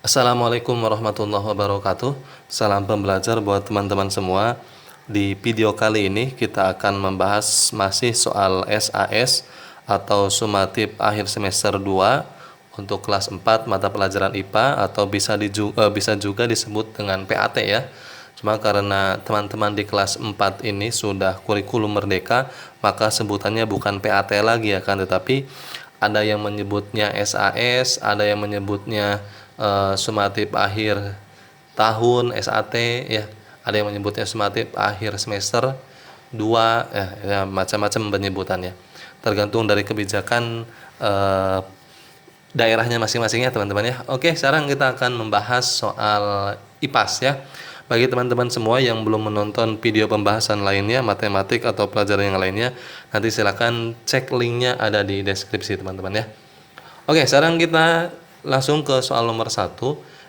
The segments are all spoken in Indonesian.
Assalamualaikum warahmatullahi wabarakatuh. Salam pembelajar buat teman-teman semua. Di video kali ini kita akan membahas masih soal SAS atau sumatif akhir semester 2 untuk kelas 4 mata pelajaran IPA, atau bisa juga disebut dengan PAT ya. Cuma karena teman-teman di kelas 4 ini sudah kurikulum merdeka, maka sebutannya bukan PAT lagi ya kan, tetapi ada yang menyebutnya SAS, ada yang menyebutnya sumatif akhir tahun SAT ya, ada yang menyebutnya sumatif akhir semester 2 ya, macam-macam penyebutannya, tergantung dari kebijakan daerahnya masing-masing ya teman-teman ya. Oke, sekarang kita akan membahas soal IPAS ya. Bagi teman-teman semua yang belum menonton video pembahasan lainnya, matematik atau pelajaran yang lainnya, nanti silakan cek linknya ada di deskripsi teman-teman ya. Oke, sekarang kita langsung ke soal nomor 1.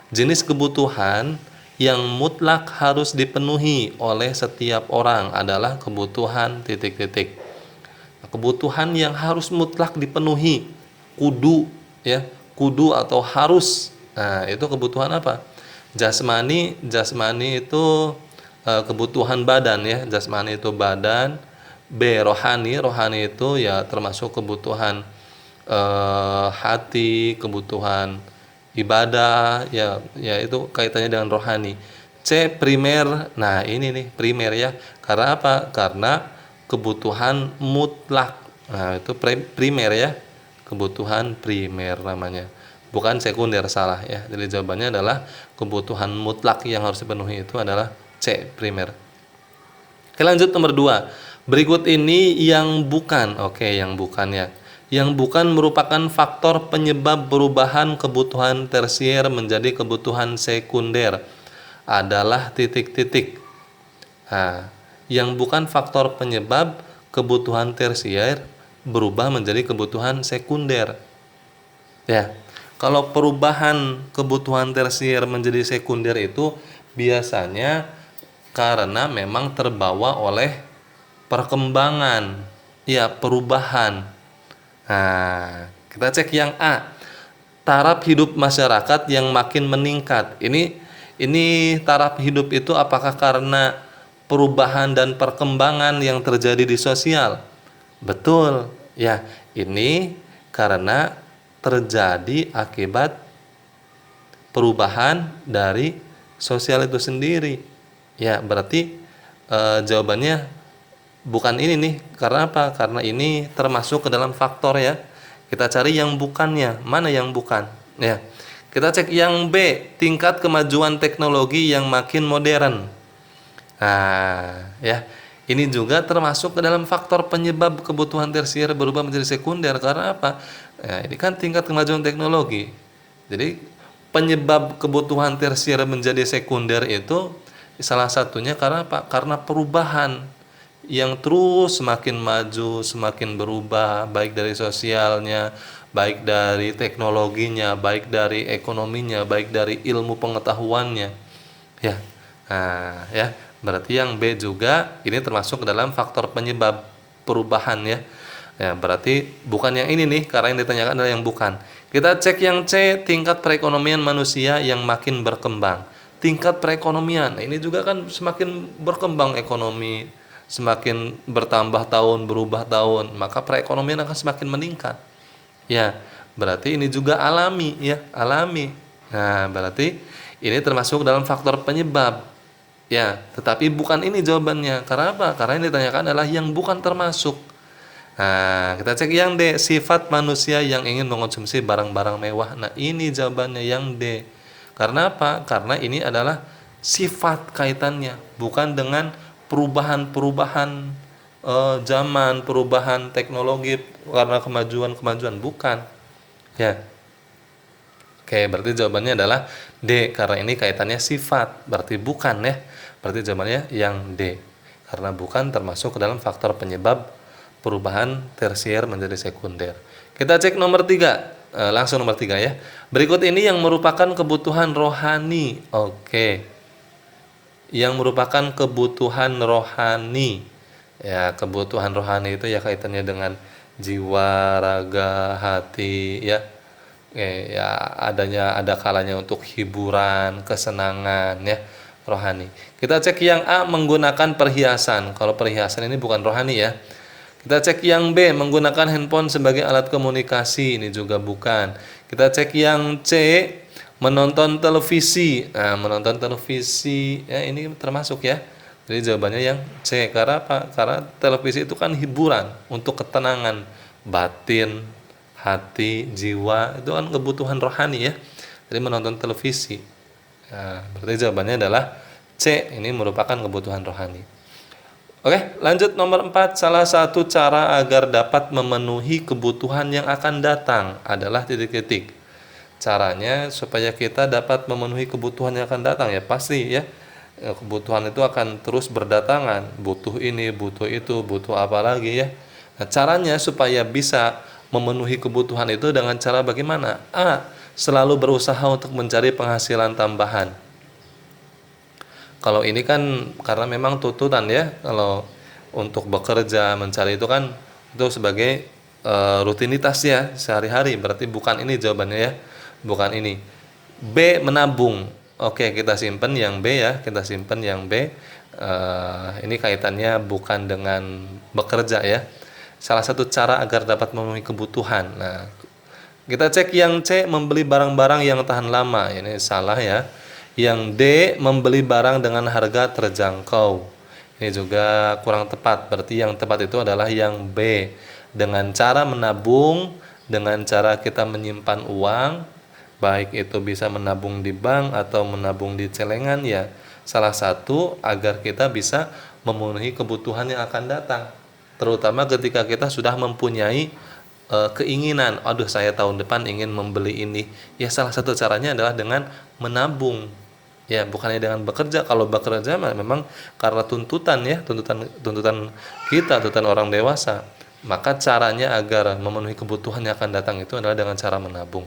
Jenis kebutuhan yang mutlak harus dipenuhi oleh setiap orang adalah kebutuhan titik-titik. Kebutuhan yang harus mutlak dipenuhi, kudu ya, kudu atau harus. Nah, itu kebutuhan apa? Jasmani itu kebutuhan badan ya, jasmani itu badan. B, rohani itu ya termasuk kebutuhan hati, kebutuhan ibadah ya, itu kaitannya dengan rohani. C, primer. Nah, ini nih primer ya. Karena apa? Karena kebutuhan mutlak. Nah, itu primer ya. Kebutuhan primer namanya. Bukan sekunder, salah ya. Jadi jawabannya adalah kebutuhan mutlak yang harus dipenuhi itu adalah C, primer. Oke, lanjut nomor 2. Berikut ini yang bukan. Oke, yang bukan ya. Yang bukan merupakan faktor penyebab perubahan kebutuhan tersier menjadi kebutuhan sekunder adalah titik-titik. Nah, yang bukan faktor penyebab kebutuhan tersier berubah menjadi kebutuhan sekunder. Ya, kalau perubahan kebutuhan tersier menjadi sekunder itu biasanya karena memang terbawa oleh perkembangan, ya, perubahan. Nah, kita cek yang A. Taraf hidup masyarakat yang makin meningkat. Ini taraf hidup itu apakah karena perubahan dan perkembangan yang terjadi di sosial? Betul. Ya, ini karena terjadi akibat perubahan dari sosial itu sendiri. Ya, berarti jawabannya bukan ini nih. Karena apa? Karena ini termasuk ke dalam faktor ya. Kita cari yang bukannya. Mana yang bukan? Ya. Kita cek yang B, tingkat kemajuan teknologi yang makin modern. Nah, ya. Ini juga termasuk ke dalam faktor penyebab kebutuhan tersier berubah menjadi sekunder. Karena apa? Ya, ini kan tingkat kemajuan teknologi. Jadi penyebab kebutuhan tersier menjadi sekunder itu salah satunya karena apa? Karena perubahan yang terus semakin maju, semakin berubah, baik dari sosialnya, baik dari teknologinya, baik dari ekonominya, baik dari ilmu pengetahuannya. Ya. Nah, ya, berarti yang B juga ini termasuk ke dalam faktor penyebab perubahan ya. Ya, berarti bukan yang ini nih, karena yang ditanyakan adalah yang bukan. Kita cek yang C, tingkat perekonomian manusia yang makin berkembang. Tingkat perekonomian, ini juga kan semakin berkembang ekonomi, semakin bertambah tahun, berubah tahun, maka perekonomian akan semakin meningkat. Ya, berarti ini juga alami ya, alami. Nah, berarti ini termasuk dalam faktor penyebab. Ya, tetapi bukan ini jawabannya. Karena apa? Karena yang ditanyakan adalah yang bukan termasuk. Nah, kita cek yang D, sifat manusia yang ingin mengonsumsi barang-barang mewah. Nah, ini jawabannya yang D. Karena apa? Karena ini adalah sifat kaitannya, bukan dengan perubahan-perubahan zaman, perubahan teknologi karena kemajuan-kemajuan, bukan. Ya. Oke, berarti jawabannya adalah D karena ini kaitannya sifat, berarti bukan ya. Berarti jawabannya yang D. Karena bukan termasuk ke dalam faktor penyebab perubahan tersier menjadi sekunder. Kita cek nomor 3. Langsung nomor 3 ya. Berikut ini yang merupakan kebutuhan rohani. Oke. Yang merupakan kebutuhan rohani. Ya, kebutuhan rohani itu ya kaitannya dengan jiwa, raga, hati ya. Ya ada kalanya untuk hiburan, kesenangan ya, rohani. Kita cek yang A menggunakan perhiasan. Kalau perhiasan ini bukan rohani ya. Kita cek yang B menggunakan handphone sebagai alat komunikasi, ini juga bukan. Kita cek yang C menonton televisi. Nah, menonton televisi ya ini termasuk ya. Jadi jawabannya yang C. Karena apa? Karena televisi itu kan hiburan untuk ketenangan batin, hati, jiwa, itu kan kebutuhan rohani ya. Jadi menonton televisi. Nah, berarti jawabannya adalah C. Ini merupakan kebutuhan rohani. Oke, lanjut nomor 4. Salah satu cara agar dapat memenuhi kebutuhan yang akan datang adalah titik-titik. Caranya supaya kita dapat memenuhi kebutuhan yang akan datang ya pasti ya. Kebutuhan itu akan terus berdatangan. Butuh ini, butuh itu, butuh apa lagi ya. Nah, caranya supaya bisa memenuhi kebutuhan itu dengan cara bagaimana? A. Selalu berusaha untuk mencari penghasilan tambahan. Kalau ini kan karena memang tuntutan ya, kalau untuk bekerja mencari itu kan itu sebagai rutinitas ya sehari-hari, berarti bukan ini jawabannya ya, bukan ini. B menabung. Oke, kita simpen yang B ya, kita simpen yang B. Ini kaitannya bukan dengan bekerja ya. Salah satu cara agar dapat memenuhi kebutuhan. Nah, kita cek yang C membeli barang-barang yang tahan lama. Ini salah ya. Yang D membeli barang dengan harga terjangkau. Ini juga kurang tepat. Berarti yang tepat itu adalah yang B. Dengan cara menabung, dengan cara kita menyimpan uang, baik itu bisa menabung di bank atau menabung di celengan ya. Salah satu agar kita bisa memenuhi kebutuhan yang akan datang. Terutama ketika kita sudah mempunyai keinginan, aduh saya tahun depan ingin membeli ini. Ya salah satu caranya adalah dengan menabung. Ya, bukannya dengan bekerja. Kalau bekerja memang karena tuntutan ya, tuntutan kita, tuntutan orang dewasa. Maka caranya agar memenuhi kebutuhan yang akan datang itu adalah dengan cara menabung.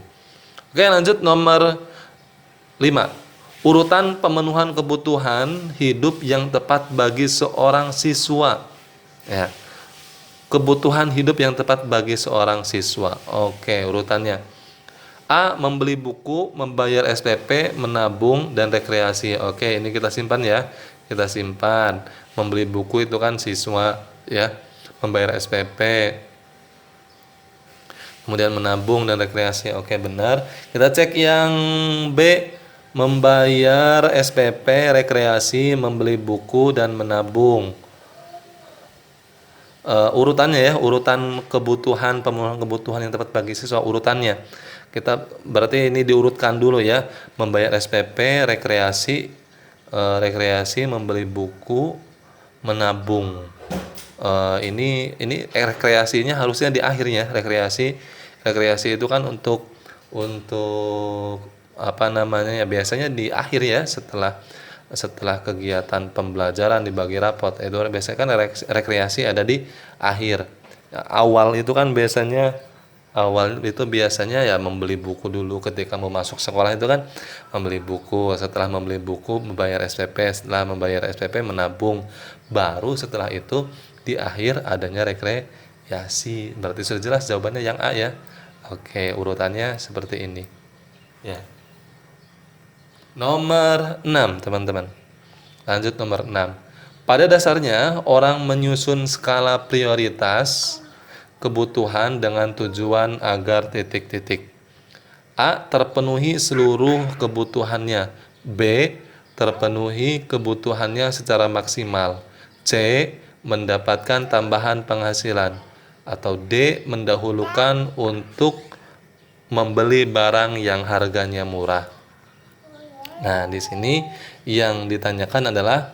Oke, lanjut nomor 5. Urutan pemenuhan kebutuhan hidup yang tepat bagi seorang siswa. Ya. Kebutuhan hidup yang tepat bagi seorang siswa. Oke, urutannya. A. Membeli buku, membayar SPP, menabung, dan rekreasi. Oke, ini kita simpan ya. Kita simpan. Membeli buku itu kan siswa ya. Membayar SPP. Kemudian menabung dan rekreasi. Oke, benar. Kita cek yang B. Membayar SPP, rekreasi, membeli buku, dan menabung. Urutannya ya, urutan kebutuhan, pemenuhan kebutuhan yang tepat bagi siswa, urutannya. Kita berarti ini diurutkan dulu ya, membayar SPP, rekreasi, membeli buku, menabung. Ini rekreasinya harusnya di akhirnya. Rekreasi itu kan untuk apa namanya ya, biasanya di akhir ya, setelah kegiatan pembelajaran dibagi rapot. Itu biasanya kan rekreasi ada di akhir. Awal itu biasanya ya membeli buku dulu ketika mau masuk sekolah itu kan membeli buku. Setelah membeli buku membayar SPP, setelah membayar SPP menabung. Baru setelah itu di akhir adanya rekreasi. Berarti sudah jelas jawabannya yang A ya. Oke, urutannya seperti ini. Ya. Nomor 6, teman-teman. Lanjut nomor 6. Pada dasarnya, orang menyusun skala prioritas kebutuhan dengan tujuan agar titik-titik. A. Terpenuhi seluruh kebutuhannya. B. Terpenuhi kebutuhannya secara maksimal. C. Mendapatkan tambahan penghasilan. Atau D. Mendahulukan untuk membeli barang yang harganya murah. Nah, di sini yang ditanyakan adalah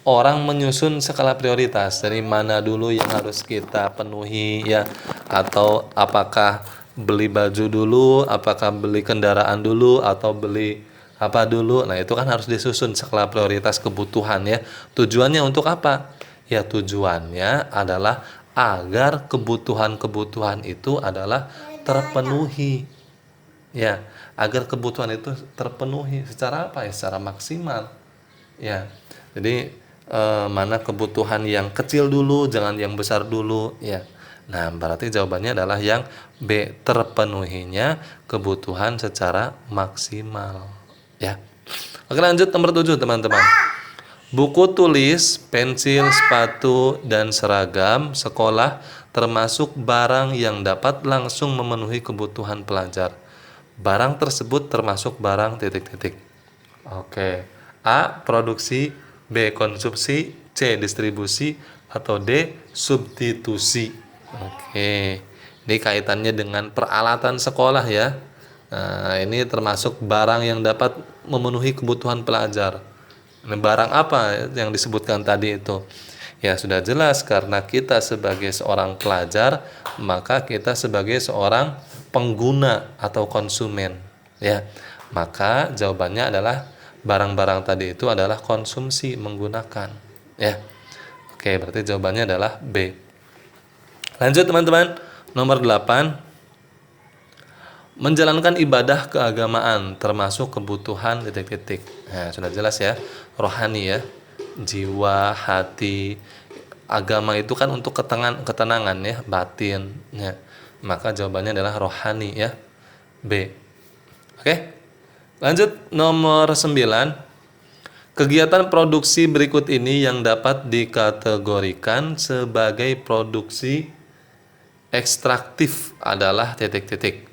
orang menyusun skala prioritas, dari mana dulu yang harus kita penuhi ya, atau apakah beli baju dulu, apakah beli kendaraan dulu atau beli apa dulu. Nah, itu kan harus disusun skala prioritas kebutuhan ya. Tujuannya untuk apa? Ya, tujuannya adalah agar kebutuhan-kebutuhan itu adalah terpenuhi. Ya, agar kebutuhan itu terpenuhi secara apa ya? Secara maksimal. Ya. Jadi mana kebutuhan yang kecil dulu, jangan yang besar dulu, ya. Nah, berarti jawabannya adalah yang B, terpenuhinya kebutuhan secara maksimal, ya. Oke, lanjut nomor 7, teman-teman. Buku tulis, pensil, sepatu, dan seragam sekolah termasuk barang yang dapat langsung memenuhi kebutuhan pelajar. Barang tersebut termasuk barang titik-titik. Oke. A. Produksi, B. Konsumsi, C. Distribusi, atau D. Substitusi. Oke. Ini kaitannya dengan peralatan sekolah ya. Nah, ini termasuk barang yang dapat memenuhi kebutuhan pelajar. Nah, barang apa yang disebutkan tadi itu? Ya, sudah jelas karena kita sebagai seorang pelajar, maka kita sebagai seorang pengguna atau konsumen, ya. Maka jawabannya adalah barang-barang tadi itu adalah konsumsi menggunakan, ya. Oke, berarti jawabannya adalah B. Lanjut teman-teman, nomor 8. Menjalankan ibadah keagamaan termasuk kebutuhan titik-titik. Nah, sudah jelas ya, rohani ya, jiwa, hati. Agama itu kan untuk ketenangan ya, batin ya. Maka jawabannya adalah rohani ya, B. Oke. Lanjut nomor 9. Kegiatan produksi berikut ini yang dapat dikategorikan sebagai produksi ekstraktif adalah titik-titik.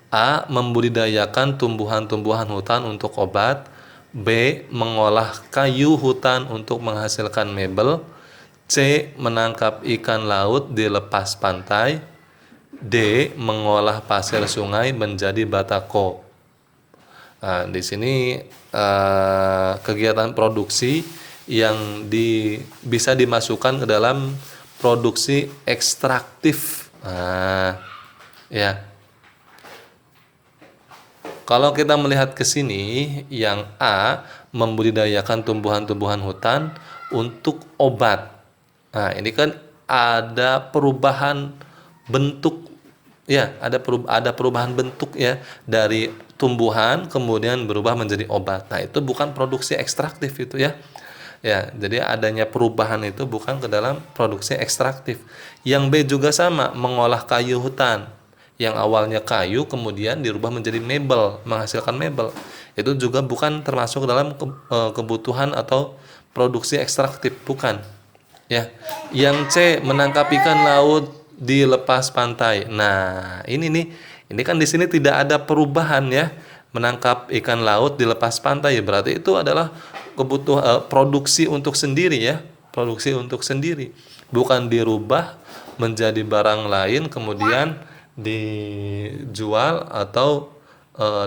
A. Membudidayakan tumbuhan-tumbuhan hutan untuk obat. B. Mengolah kayu hutan untuk menghasilkan mebel. C. Menangkap ikan laut di lepas pantai. D. Mengolah pasir sungai menjadi batako. Nah, di sini kegiatan produksi yang bisa dimasukkan ke dalam produksi ekstraktif. Nah, ya. Kalau kita melihat ke sini, yang A, membudidayakan tumbuhan-tumbuhan hutan untuk obat. Nah, ini kan ada perubahan bentuk ya, ada perubahan bentuk ya, dari tumbuhan kemudian berubah menjadi obat. Nah, itu bukan produksi ekstraktif itu ya. Ya, jadi adanya perubahan itu bukan ke dalam produksi ekstraktif. Yang B juga sama, mengolah kayu hutan. Yang awalnya kayu kemudian dirubah menjadi mebel, menghasilkan mebel. Itu juga bukan termasuk dalam kebutuhan atau produksi ekstraktif, bukan. Ya. Yang C, menangkap ikan laut di lepas pantai. Nah, ini kan di sini tidak ada perubahan ya. Menangkap ikan laut di lepas pantai, berarti itu adalah produksi untuk sendiri ya, produksi untuk sendiri, bukan dirubah menjadi barang lain kemudian dijual atau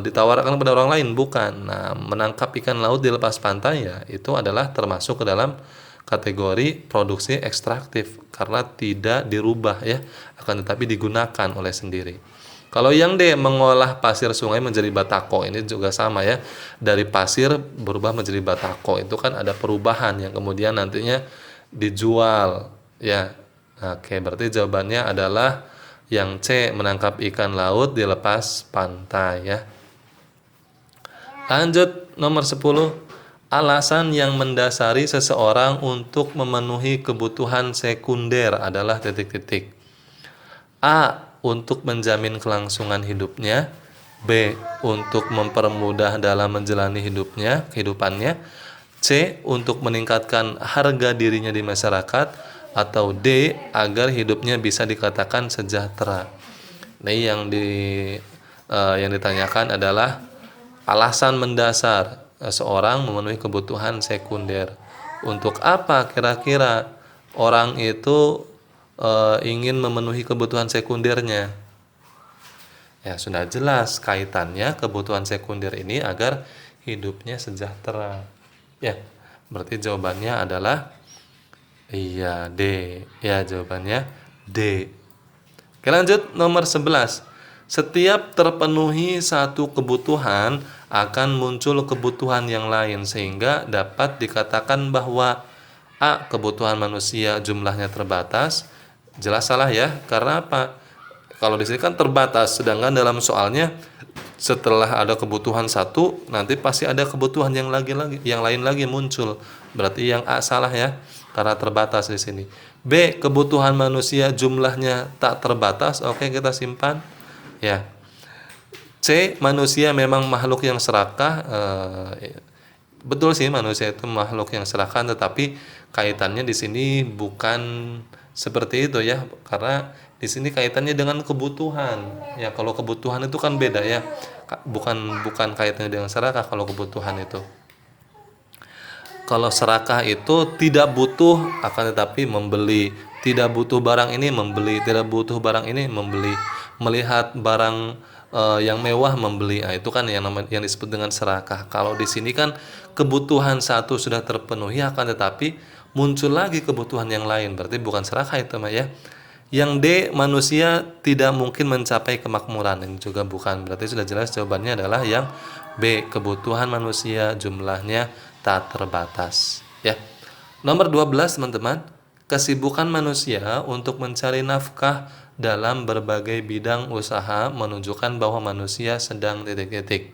ditawarkan kepada orang lain, bukan. Nah, menangkap ikan laut di lepas pantai ya, itu adalah termasuk ke dalam kategori produksi ekstraktif karena tidak dirubah ya, akan tetapi digunakan oleh sendiri. Kalau yang D, mengolah pasir sungai menjadi batako, ini juga sama ya, dari pasir berubah menjadi batako, itu kan ada perubahan yang kemudian nantinya dijual ya. Oke, berarti jawabannya adalah yang C, menangkap ikan laut di lepas pantai ya. Lanjut nomor 10. Alasan yang mendasari seseorang untuk memenuhi kebutuhan sekunder adalah titik-titik. A. Untuk menjamin kelangsungan hidupnya. B. Untuk mempermudah dalam menjalani kehidupannya. C. Untuk meningkatkan harga dirinya di masyarakat. Atau D. Agar hidupnya bisa dikatakan sejahtera. Nah, yang ditanyakan adalah alasan mendasar seorang memenuhi kebutuhan sekunder. Untuk apa kira-kira orang itu ingin memenuhi kebutuhan sekundernya? Ya, sudah jelas kaitannya kebutuhan sekunder ini agar hidupnya sejahtera. Ya, berarti jawabannya adalah iya D. Ya, jawabannya D. Oke, lanjut nomor 11. Setiap terpenuhi satu kebutuhan akan muncul kebutuhan yang lain sehingga dapat dikatakan bahwa A. Kebutuhan manusia jumlahnya terbatas. Jelas salah ya, karena apa? Kalau di sini kan terbatas, sedangkan dalam soalnya setelah ada kebutuhan satu, nanti pasti ada kebutuhan yang lain lagi muncul. Berarti yang A salah ya, karena terbatas di sini. B. Kebutuhan manusia jumlahnya tak terbatas. Oke, kita simpan. Ya. C. Manusia memang makhluk yang serakah. Betul sih, manusia itu makhluk yang serakah, tetapi kaitannya di sini bukan seperti itu ya, karena di sini kaitannya dengan kebutuhan. Ya, kalau kebutuhan itu kan beda ya. Bukan kaitannya dengan serakah kalau kebutuhan itu. Kalau serakah itu tidak butuh akan tetapi membeli, tidak butuh barang ini membeli, tidak butuh barang ini membeli, melihat barang yang mewah membeli. Nah, itu kan yang disebut dengan serakah. Kalau di sini kan kebutuhan satu sudah terpenuhi akan tetapi muncul lagi kebutuhan yang lain. Berarti bukan serakah itu mah ya. Yang D, manusia tidak mungkin mencapai kemakmuran. Ini juga bukan. Berarti sudah jelas jawabannya adalah yang B, kebutuhan manusia jumlahnya tak terbatas. Ya. Nomor 12 teman-teman, kesibukan manusia untuk mencari nafkah dalam berbagai bidang usaha menunjukkan bahwa manusia sedang titik-titik.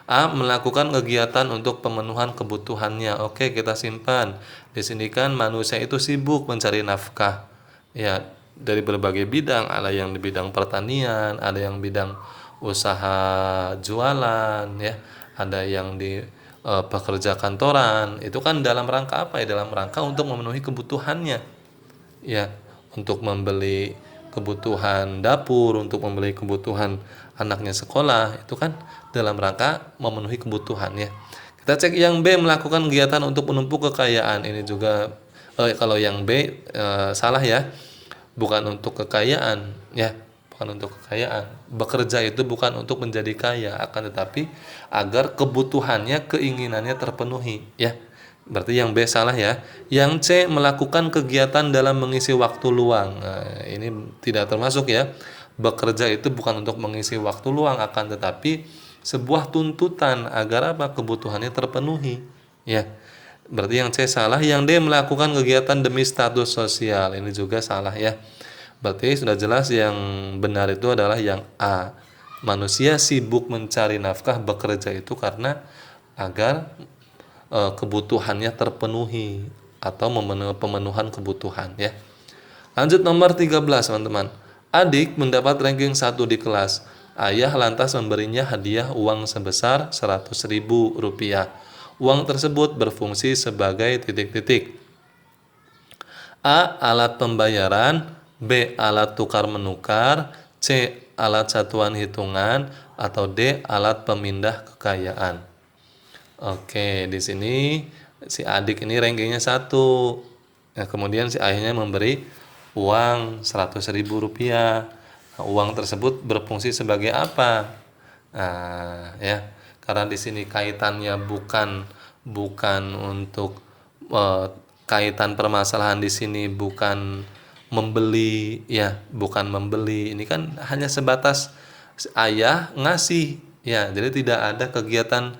A. Melakukan kegiatan untuk pemenuhan kebutuhannya. Oke, kita simpan. Di sini kan manusia itu sibuk mencari nafkah. Ya, dari berbagai bidang, ada yang di bidang pertanian, ada yang bidang usaha jualan, ya, ada yang di pekerja kantoran. Itu kan dalam rangka apa ya? Dalam rangka untuk memenuhi kebutuhannya. Ya, untuk membeli kebutuhan dapur, untuk membeli kebutuhan anaknya sekolah, itu kan dalam rangka memenuhi kebutuhan ya. Kita cek yang B, melakukan kegiatan untuk menumpuk kekayaan. Ini juga kalau yang B salah ya. Bukan untuk kekayaan ya, bukan untuk kekayaan. Bekerja itu bukan untuk menjadi kaya, akan tetapi agar kebutuhannya, keinginannya terpenuhi ya. Berarti yang B salah ya. Yang C, melakukan kegiatan dalam mengisi waktu luang. Nah, ini tidak termasuk ya. Bekerja itu bukan untuk mengisi waktu luang, akan tetapi sebuah tuntutan agar apa? Kebutuhannya terpenuhi ya. Berarti yang C salah. Yang D, melakukan kegiatan demi status sosial. Ini juga salah ya. Berarti sudah jelas yang benar itu adalah yang A. Manusia sibuk mencari nafkah, bekerja itu karena agar kebutuhannya terpenuhi atau pemenuhan kebutuhan ya. Lanjut nomor 13 teman-teman. Adik mendapat ranking 1 di kelas. Ayah lantas memberinya hadiah uang sebesar 100.000 rupiah. Uang tersebut berfungsi sebagai titik-titik. A. Alat pembayaran. B. Alat tukar-menukar. C. Alat satuan hitungan. Atau D. Alat pemindah kekayaan. Oke, di sini si adik ini rankingnya 1. Nah, kemudian si ayahnya memberi uang 100.000 rupiah. Nah, uang tersebut berfungsi sebagai apa? Nah, ya, karena di sini kaitannya bukan untuk kaitan permasalahan di sini bukan membeli ya, bukan membeli. Ini kan hanya sebatas ayah ngasih ya. Jadi tidak ada kegiatan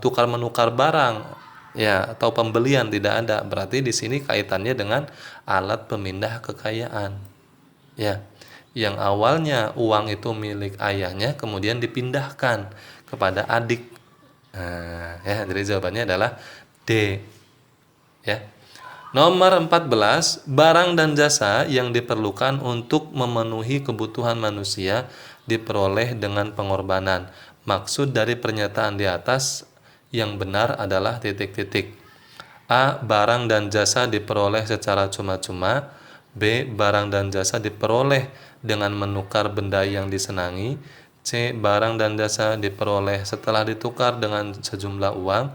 tukar menukar barang ya atau pembelian, tidak ada. Berarti di sini kaitannya dengan alat pemindah kekayaan. Ya. Yang awalnya uang itu milik ayahnya kemudian dipindahkan kepada adik. Nah, ya, jadi jawabannya adalah D. Ya. Nomor 14, barang dan jasa yang diperlukan untuk memenuhi kebutuhan manusia diperoleh dengan pengorbanan. Maksud dari pernyataan di atas yang benar adalah titik-titik. A. Barang dan jasa diperoleh secara cuma-cuma. B. Barang dan jasa diperoleh dengan menukar benda yang disenangi. C. Barang dan jasa diperoleh setelah ditukar dengan sejumlah uang.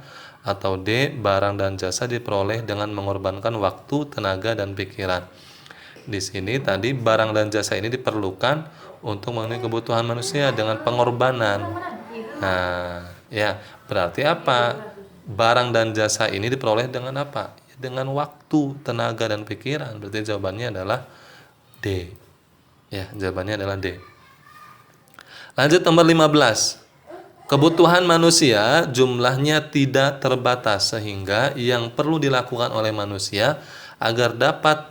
Atau D. Barang dan jasa diperoleh dengan mengorbankan waktu, tenaga, dan pikiran. Di sini tadi barang dan jasa ini diperlukan untuk memenuhi kebutuhan manusia dengan pengorbanan. Nah, ya, berarti apa? Barang dan jasa ini diperoleh dengan apa? Dengan waktu, tenaga, dan pikiran. Berarti jawabannya adalah D. Ya, jawabannya adalah D. Lanjut nomor 15. Kebutuhan manusia jumlahnya tidak terbatas sehingga yang perlu dilakukan oleh manusia agar dapat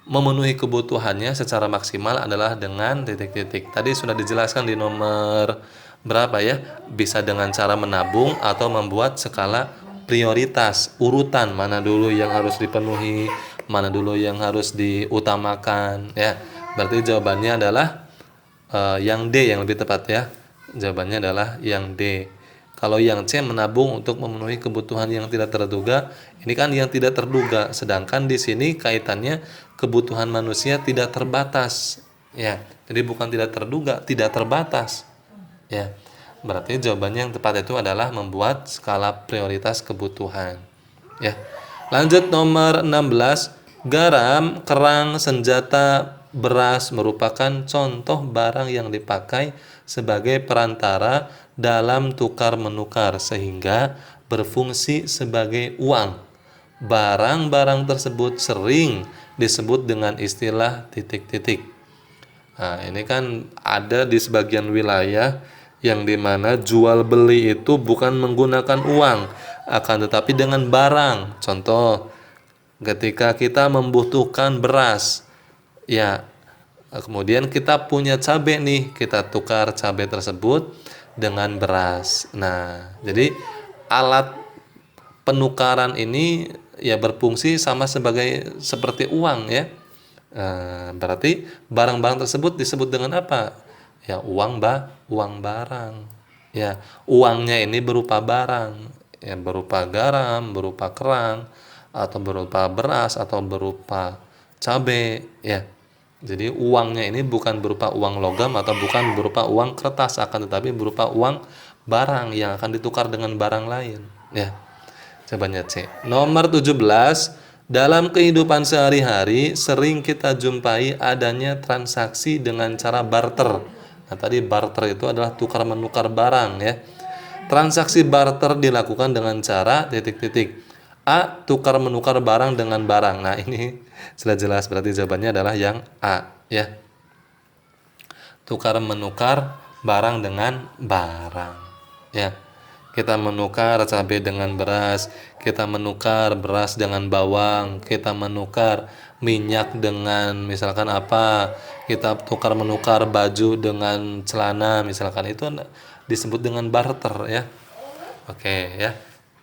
memenuhi kebutuhannya secara maksimal adalah dengan titik-titik. Tadi sudah dijelaskan di nomor berapa ya? Bisa dengan cara menabung atau membuat skala prioritas, urutan mana dulu yang harus dipenuhi, mana dulu yang harus diutamakan ya. Berarti jawabannya adalah yang D yang lebih tepat ya. Jawabannya adalah yang D. Kalau yang C menabung untuk memenuhi kebutuhan yang tidak terduga, ini kan yang tidak terduga. Sedangkan di sini kaitannya kebutuhan manusia tidak terbatas. Ya, jadi bukan tidak terduga, tidak terbatas. Ya, berarti jawabannya yang tepat itu adalah membuat skala prioritas kebutuhan. Ya, lanjut nomor 16. Garam, kerang, senjata, beras merupakan contoh barang yang dipakai sebagai perantara dalam tukar-menukar sehingga berfungsi sebagai uang. Barang-barang tersebut sering disebut dengan istilah titik-titik. Nah, ini kan ada di sebagian wilayah yang dimana jual beli itu bukan menggunakan uang, akan tetapi dengan barang. Contoh, ketika kita membutuhkan beras, ya, kemudian kita punya cabai nih, kita tukar cabai tersebut dengan beras. Nah, jadi alat penukaran ini ya berfungsi sama sebagai seperti uang ya. Berarti barang-barang tersebut disebut dengan apa? Ya uang barang. Ya, uangnya ini berupa barang, ya berupa garam, berupa kerang, atau berupa beras atau berupa cabai ya. Jadi uangnya ini bukan berupa uang logam atau bukan berupa uang kertas, akan tetapi berupa uang barang yang akan ditukar dengan barang lain ya. Jawabannya C. Nomor 17, dalam kehidupan sehari-hari sering kita jumpai adanya transaksi dengan cara barter. Nah, tadi barter itu adalah tukar menukar barang ya. Transaksi barter dilakukan dengan cara titik-titik. A. Tukar menukar barang dengan barang. Nah, ini sudah jelas, berarti jawabannya adalah yang A ya. Tukar menukar barang dengan barang ya. Kita menukar cabai dengan beras, kita menukar beras dengan bawang, kita menukar minyak dengan misalkan apa, kita tukar menukar baju dengan celana misalkan, itu disebut dengan barter ya. Oke ya.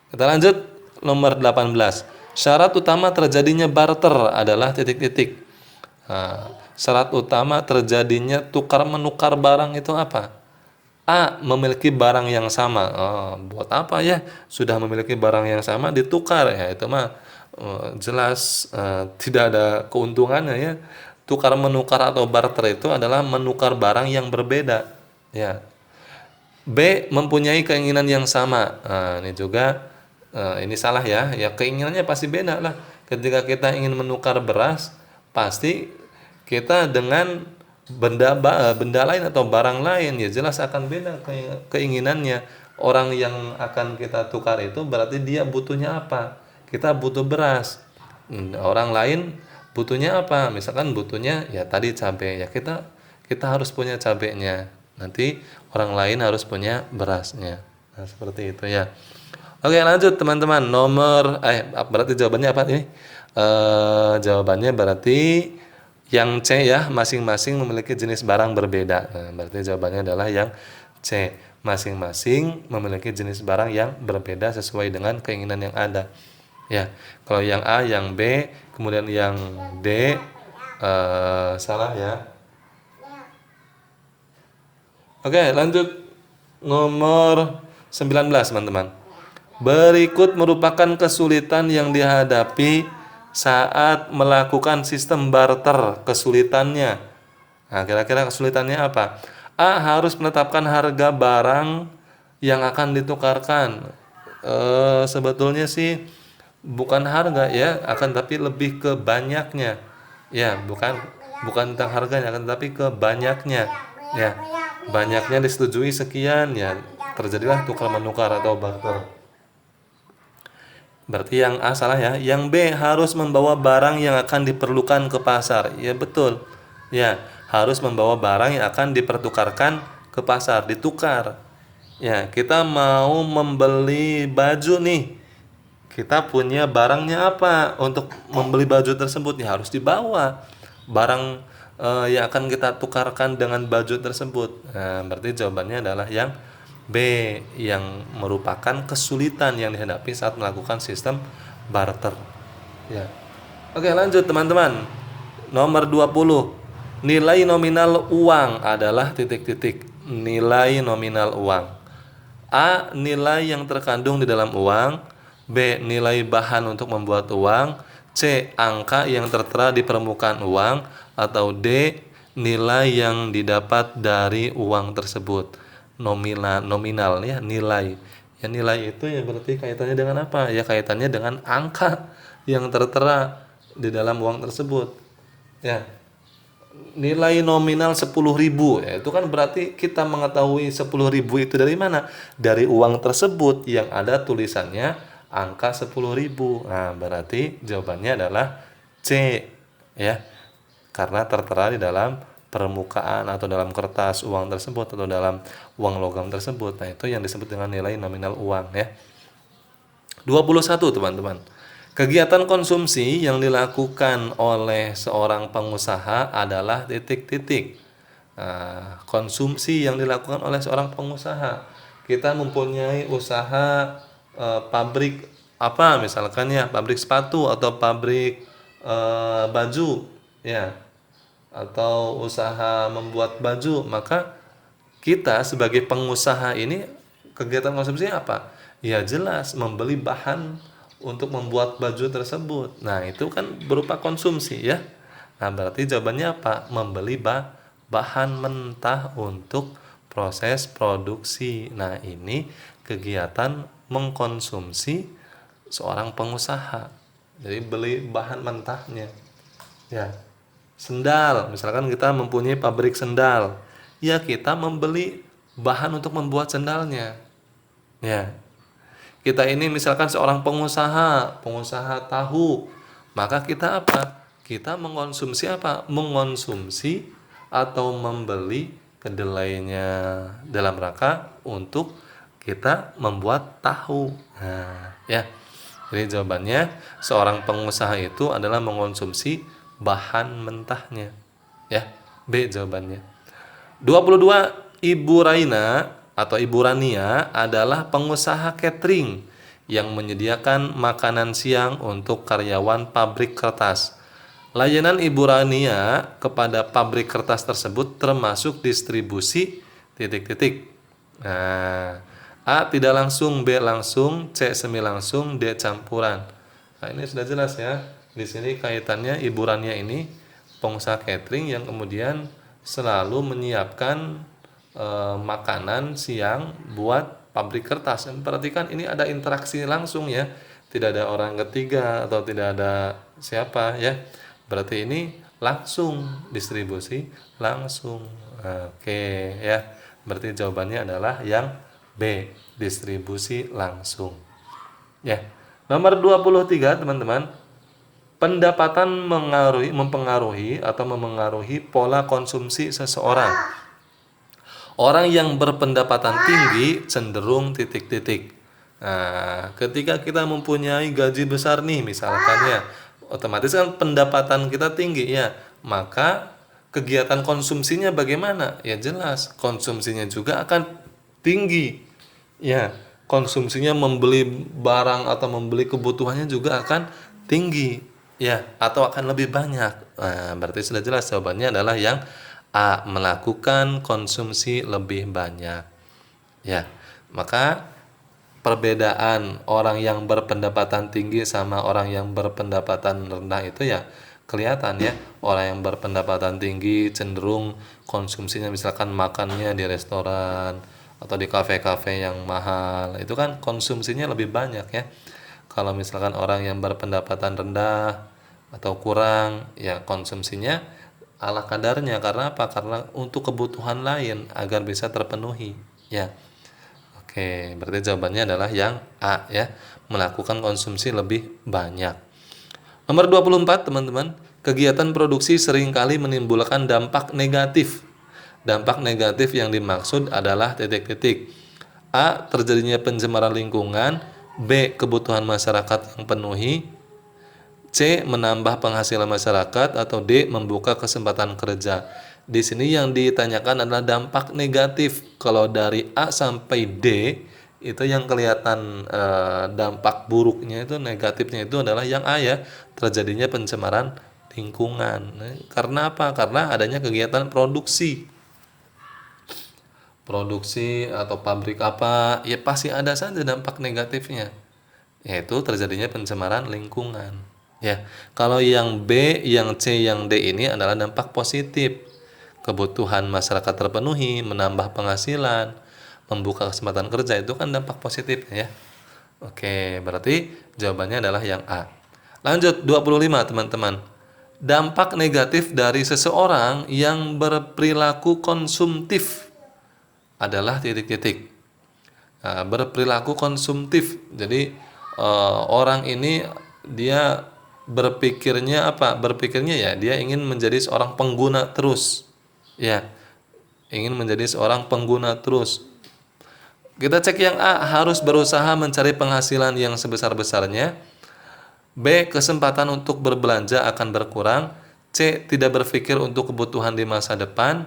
Kita lanjut nomor 18. Syarat utama terjadinya barter adalah titik-titik. Nah, syarat utama terjadinya tukar menukar barang itu apa? A. Memiliki barang yang sama. Buat apa ya? Sudah memiliki barang yang sama ditukar ya, itu mah jelas tidak ada keuntungannya ya. Tukar menukar atau barter itu adalah menukar barang yang berbeda ya. B. Mempunyai keinginan yang sama. Ini juga ini salah ya. Ya keinginannya pasti beda lah. Ketika kita ingin menukar beras, pasti kita dengan benda lain atau barang lain ya jelas akan beda keinginannya. Orang yang akan kita tukar itu berarti dia butuhnya apa? Kita butuh beras. Orang lain butuhnya apa? Misalkan butuhnya ya tadi cabai ya, kita harus punya cabainya. Nanti orang lain harus punya berasnya. Nah, seperti itu ya. Oke, lanjut teman-teman. Berarti jawabannya apa ini? Jawabannya berarti yang C ya, masing-masing memiliki jenis barang berbeda. Nah, berarti jawabannya adalah yang C. Masing-masing memiliki jenis barang yang berbeda sesuai dengan keinginan yang ada. Ya, kalau yang A, yang B, kemudian yang D salah ya. Oke, lanjut nomor 19, teman-teman. Berikut merupakan kesulitan yang dihadapi saat melakukan sistem barter. Kesulitannya. Nah, kira-kira kesulitannya apa? A. Harus menetapkan harga barang yang akan ditukarkan. Sebetulnya sih bukan harga ya, akan tapi lebih ke banyaknya. Ya, bukan tentang harganya, akan tapi ke banyaknya. Ya, banyaknya disetujui sekian ya, terjadilah tukar menukar atau barter. Berarti yang A salah ya. Yang B, harus membawa barang yang akan diperlukan ke pasar. Ya betul. Ya, harus membawa barang yang akan dipertukarkan ke pasar, ditukar. Ya, kita mau membeli baju nih. Kita punya barangnya apa untuk membeli baju tersebut? Ya harus dibawa barang yang akan kita tukarkan dengan baju tersebut. Nah, berarti jawabannya adalah yang B, yang merupakan kesulitan yang dihadapi saat melakukan sistem barter. Ya. Oke, lanjut teman-teman. Nomor 20. Nilai nominal uang adalah titik-titik. Nilai nominal uang. A. Nilai yang terkandung di dalam uang. B. Nilai bahan untuk membuat uang. C. Angka yang tertera di permukaan uang. Atau D. Nilai yang didapat dari uang tersebut. Nominal ya, nilai. Ya, nilai itu ya berarti kaitannya dengan apa? Ya kaitannya dengan angka yang tertera di dalam uang tersebut. Ya. Nilai nominal 10.000 ya, itu kan berarti kita mengetahui 10.000 itu dari mana? Dari uang tersebut yang ada tulisannya angka 10.000. Nah, berarti jawabannya adalah C ya. Karena tertera di dalam permukaan atau dalam kertas uang tersebut atau dalam uang logam tersebut. Nah, itu yang disebut dengan nilai nominal uang ya. 21 teman-teman. Kegiatan konsumsi yang dilakukan oleh seorang pengusaha adalah titik-titik. Nah, konsumsi yang dilakukan oleh seorang pengusaha. Kita mempunyai usaha pabrik apa misalkan ya, pabrik sepatu atau pabrik baju ya. Atau usaha membuat baju, maka kita sebagai pengusaha ini kegiatan konsumsinya apa? Ya jelas membeli bahan untuk membuat baju tersebut. Nah, itu kan berupa konsumsi ya. Nah, berarti jawabannya apa? Membeli bahan mentah untuk proses produksi. Nah, ini kegiatan mengkonsumsi seorang pengusaha. Jadi beli bahan mentahnya. Ya. Sendal, misalkan kita mempunyai pabrik sendal. Ya, kita membeli bahan untuk membuat sendalnya. Ya. Kita ini misalkan seorang pengusaha tahu, maka kita apa? Kita mengkonsumsi apa? Mengkonsumsi atau membeli kedelainya dalam rangka untuk kita membuat tahu. Nah, ya. Jadi jawabannya seorang pengusaha itu adalah mengkonsumsi bahan mentahnya. Ya, B jawabannya. 22. Ibu Raina atau Ibu Rania adalah pengusaha catering yang menyediakan makanan siang untuk karyawan pabrik kertas. Layanan Ibu Rania kepada pabrik kertas tersebut termasuk distribusi titik-titik. Nah, A tidak langsung, B langsung, C semi langsung, D campuran. Nah, ini sudah jelas ya. Di sini kaitannya Ibu Rania ini pengusaha catering yang kemudian selalu menyiapkan makanan siang buat pabrik kertas. Perhatikan ini ada interaksi langsung ya. Tidak ada orang ketiga atau tidak ada siapa ya. Berarti ini langsung distribusi langsung. Oke ya. Berarti jawabannya adalah yang B, distribusi langsung. Ya. Nomor 23 teman-teman. Pendapatan mempengaruhi atau memengaruhi pola konsumsi seseorang. Orang yang berpendapatan tinggi cenderung titik-titik. Nah, ketika kita mempunyai gaji besar nih misalkan ya, otomatis kan pendapatan kita tinggi ya, maka kegiatan konsumsinya bagaimana? Ya jelas, konsumsinya juga akan tinggi. Ya, konsumsinya membeli barang atau membeli kebutuhannya juga akan tinggi. Ya, atau akan lebih banyak. Nah, berarti sudah jelas jawabannya adalah yang A, melakukan konsumsi lebih banyak. Ya, maka perbedaan orang yang berpendapatan tinggi sama orang yang berpendapatan rendah itu ya kelihatan ya. Orang yang berpendapatan tinggi cenderung konsumsinya misalkan makannya di restoran atau di kafe-kafe yang mahal. Itu kan konsumsinya lebih banyak ya. Kalau misalkan orang yang berpendapatan rendah atau kurang, ya konsumsinya ala kadarnya. Karena apa? Karena untuk kebutuhan lain agar bisa terpenuhi. Ya. Oke, berarti jawabannya adalah yang A ya, melakukan konsumsi lebih banyak. Nomor 24 teman-teman, kegiatan produksi seringkali menimbulkan dampak negatif Dampak negatif yang dimaksud adalah titik-titik. A. Terjadinya pencemaran lingkungan. B. Kebutuhan masyarakat yang penuhi. C. Menambah penghasilan masyarakat. Atau D. Membuka kesempatan kerja. Di sini yang ditanyakan adalah dampak negatif. Kalau dari A sampai D itu yang kelihatan dampak buruknya itu, negatifnya itu adalah yang A ya, terjadinya pencemaran lingkungan. Karena apa? Karena adanya kegiatan produksi atau pabrik apa, ya pasti ada saja dampak negatifnya, yaitu terjadinya pencemaran lingkungan. Ya, kalau yang B, yang C, yang D ini adalah dampak positif. Kebutuhan masyarakat terpenuhi, menambah penghasilan, membuka kesempatan kerja, itu kan dampak positif ya. Oke, berarti jawabannya adalah yang A. Lanjut 25 teman-teman. Dampak negatif dari seseorang yang berperilaku konsumtif adalah titik-titik. Nah, berperilaku konsumtif. Jadi orang ini dia berpikirnya apa? Berpikirnya ya dia ingin menjadi seorang pengguna terus. Ya, ingin menjadi seorang pengguna terus. Kita cek yang A, harus berusaha mencari penghasilan yang sebesar-besarnya. B. Kesempatan untuk berbelanja akan berkurang. C. Tidak berpikir untuk kebutuhan di masa depan.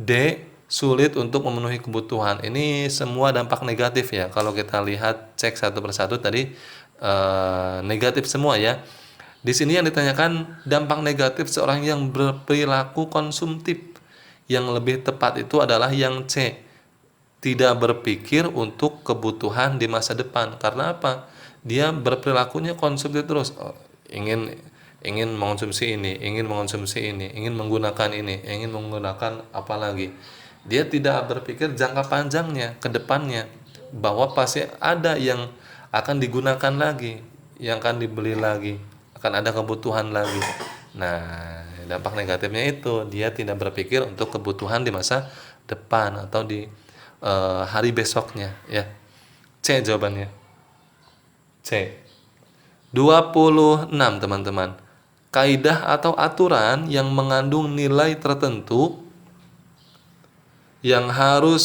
D. Sulit untuk memenuhi kebutuhan. Ini semua dampak negatif ya. Kalau kita lihat cek satu persatu tadi negatif semua ya. Di sini yang ditanyakan dampak negatif seorang yang berperilaku konsumtif. Yang lebih tepat itu adalah yang C. Tidak berpikir untuk kebutuhan di masa depan. Karena apa? Dia berperilakunya konsumtif terus. Ingin mengonsumsi ini, ingin menggunakan ini, ingin menggunakan apa lagi. Dia tidak berpikir jangka panjangnya, ke depannya, bahwa pasti ada yang akan digunakan lagi, yang akan dibeli lagi, akan ada kebutuhan lagi. Nah, dampak negatifnya itu dia tidak berpikir untuk kebutuhan di masa depan atau di hari besoknya ya. C jawabannya. C. 26 teman-teman. Kaidah atau aturan yang mengandung nilai tertentu yang harus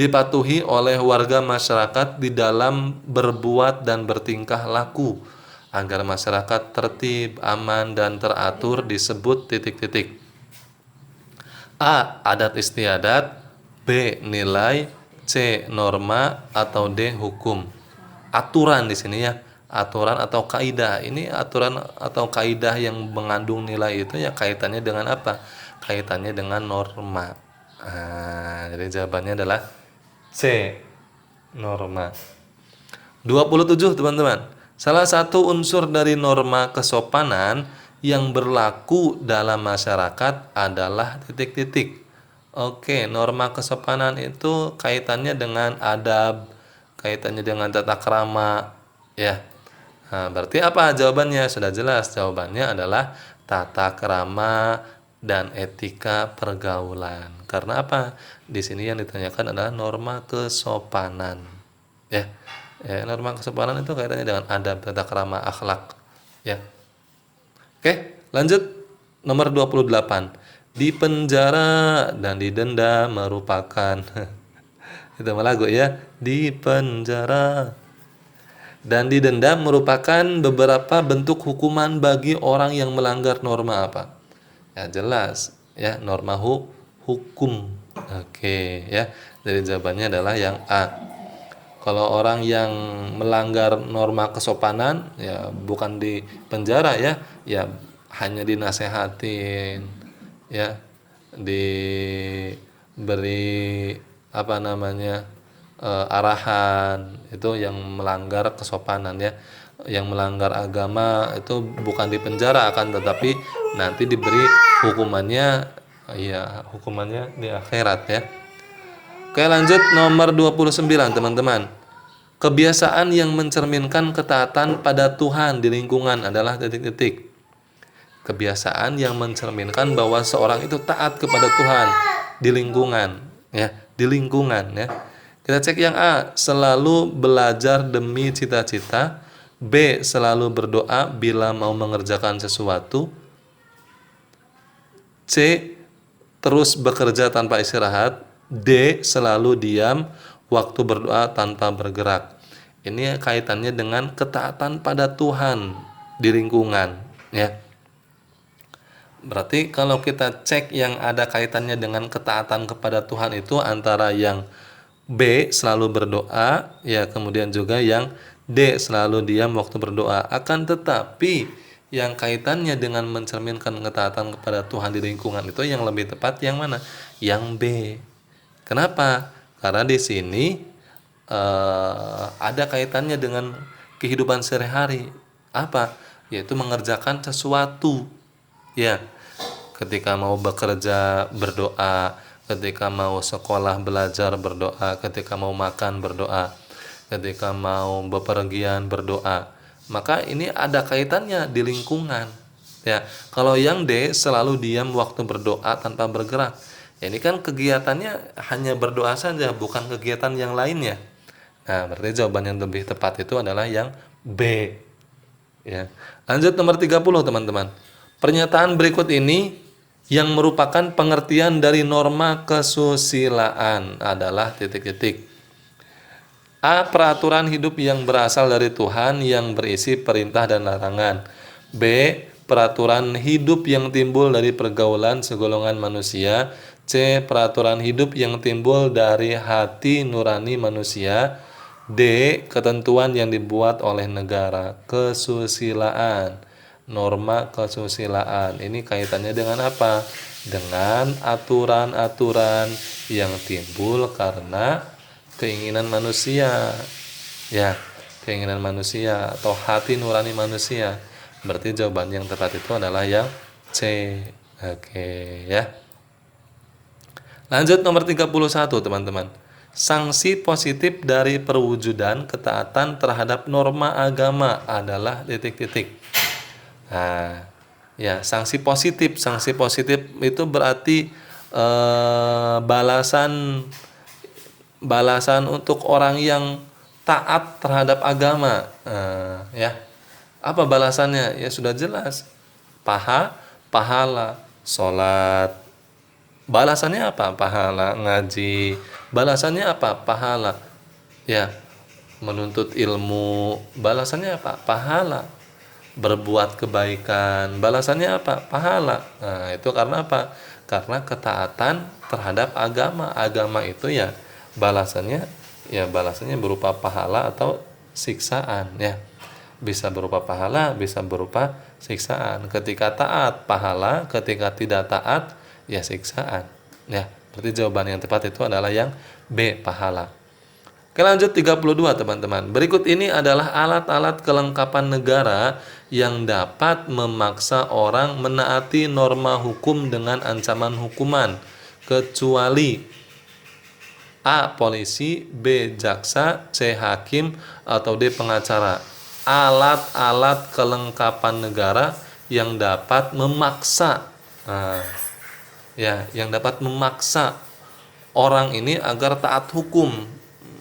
dipatuhi oleh warga masyarakat di dalam berbuat dan bertingkah laku agar masyarakat tertib, aman, dan teratur disebut titik-titik. A. Adat istiadat. B. Nilai. C. Norma. Atau D. Hukum. Aturan di sini ya. Aturan atau kaidah. Ini aturan atau kaidah yang mengandung nilai itu ya kaitannya dengan apa? Kaitannya dengan norma. Jadi jawabannya adalah C. Norma. 27 teman-teman. Salah satu unsur dari norma kesopanan yang berlaku dalam masyarakat adalah titik-titik. Oke, norma kesopanan itu kaitannya dengan adab, kaitannya dengan tata krama, ya. Nah, berarti apa jawabannya? Sudah jelas, jawabannya adalah tata krama dan etika pergaulan. Karena apa? Di sini yang ditanyakan adalah norma kesopanan. Ya. Ya, norma kesopanan itu kaitannya dengan adab, tata krama, akhlak, ya. Oke, lanjut nomor 28. Dipenjara dan didenda merupakan itu lagu ya. Dipenjara dan didenda merupakan beberapa bentuk hukuman bagi orang yang melanggar norma apa? Ya jelas ya, norma hukum. Oke ya. Jadi jawabannya adalah yang A. Kalau orang yang melanggar norma kesopanan ya bukan di penjara ya, ya hanya dinasehatin ya, diberi apa namanya arahan, itu yang melanggar kesopanan ya. Yang melanggar agama itu bukan di penjara, akan tetapi nanti diberi hukumannya ya, hukumannya di akhirat ya. Oke, lanjut nomor 29 teman-teman. Kebiasaan yang mencerminkan ketaatan pada Tuhan di lingkungan adalah titik-titik. Kebiasaan yang mencerminkan bahwa seorang itu taat kepada Tuhan di lingkungan ya, di lingkungan ya. Kita cek yang A, selalu belajar demi cita-cita. B, selalu berdoa bila mau mengerjakan sesuatu. C, terus bekerja tanpa istirahat. D. Selalu diam waktu berdoa tanpa bergerak. Ini kaitannya dengan ketaatan pada Tuhan di lingkungan, ya. Berarti kalau kita cek yang ada kaitannya dengan ketaatan kepada Tuhan itu antara yang B selalu berdoa, ya, kemudian juga yang D selalu diam waktu berdoa. Akan tetapi yang kaitannya dengan mencerminkan ketaatan kepada Tuhan di lingkungan itu yang lebih tepat yang mana? Yang B. Kenapa? Karena di sini ada kaitannya dengan kehidupan sehari-hari. Apa? Yaitu mengerjakan sesuatu. Ya, ketika mau bekerja berdoa, ketika mau sekolah belajar berdoa, ketika mau makan berdoa, ketika mau bepergian berdoa. Maka ini ada kaitannya di lingkungan. Ya, kalau yang D selalu diam waktu berdoa tanpa bergerak. Ini kan kegiatannya hanya berdoa saja, bukan kegiatan yang lainnya. Nah, berarti jawaban yang lebih tepat itu adalah yang B. Ya. Lanjut nomor 30, teman-teman. Pernyataan berikut ini yang merupakan pengertian dari norma kesusilaan adalah titik-titik. A. Peraturan hidup yang berasal dari Tuhan yang berisi perintah dan larangan. B. Peraturan hidup yang timbul dari pergaulan segolongan manusia. C. Peraturan hidup yang timbul dari hati nurani manusia. D. Ketentuan yang dibuat oleh negara. Kesusilaan. Norma kesusilaan. Ini kaitannya dengan apa? Dengan aturan-aturan yang timbul karena keinginan manusia. Ya, keinginan manusia atau hati nurani manusia. Berarti jawaban yang tepat itu adalah yang C. Oke, ya. Lanjut nomor 31, teman-teman. Sanksi positif dari perwujudan ketaatan terhadap norma agama adalah titik-titik. Nah, ya, sanksi positif. Sanksi positif itu berarti balasan untuk orang yang taat terhadap agama. Ya. Apa balasannya? Ya sudah jelas. Pahala, salat. Balasannya apa? Pahala. Ngaji. Balasannya apa? Pahala. Ya, menuntut ilmu. Balasannya apa? Pahala. Berbuat kebaikan. Balasannya apa? Pahala. Nah, itu karena apa? Karena ketaatan terhadap agama. Agama itu ya balasannya berupa pahala atau siksaan, ya. Bisa berupa pahala, bisa berupa siksaan. Ketika taat pahala, ketika tidak taat ya siksaan. Ya, berarti jawaban yang tepat itu adalah yang B, pahala. Oke, lanjut 32, teman-teman. Berikut ini adalah alat-alat kelengkapan negara yang dapat memaksa orang menaati norma hukum dengan ancaman hukuman, kecuali A. Polisi, B. Jaksa, C. Hakim, atau D. Pengacara. Alat-alat kelengkapan negara yang dapat memaksa, yang dapat memaksa orang ini agar taat hukum.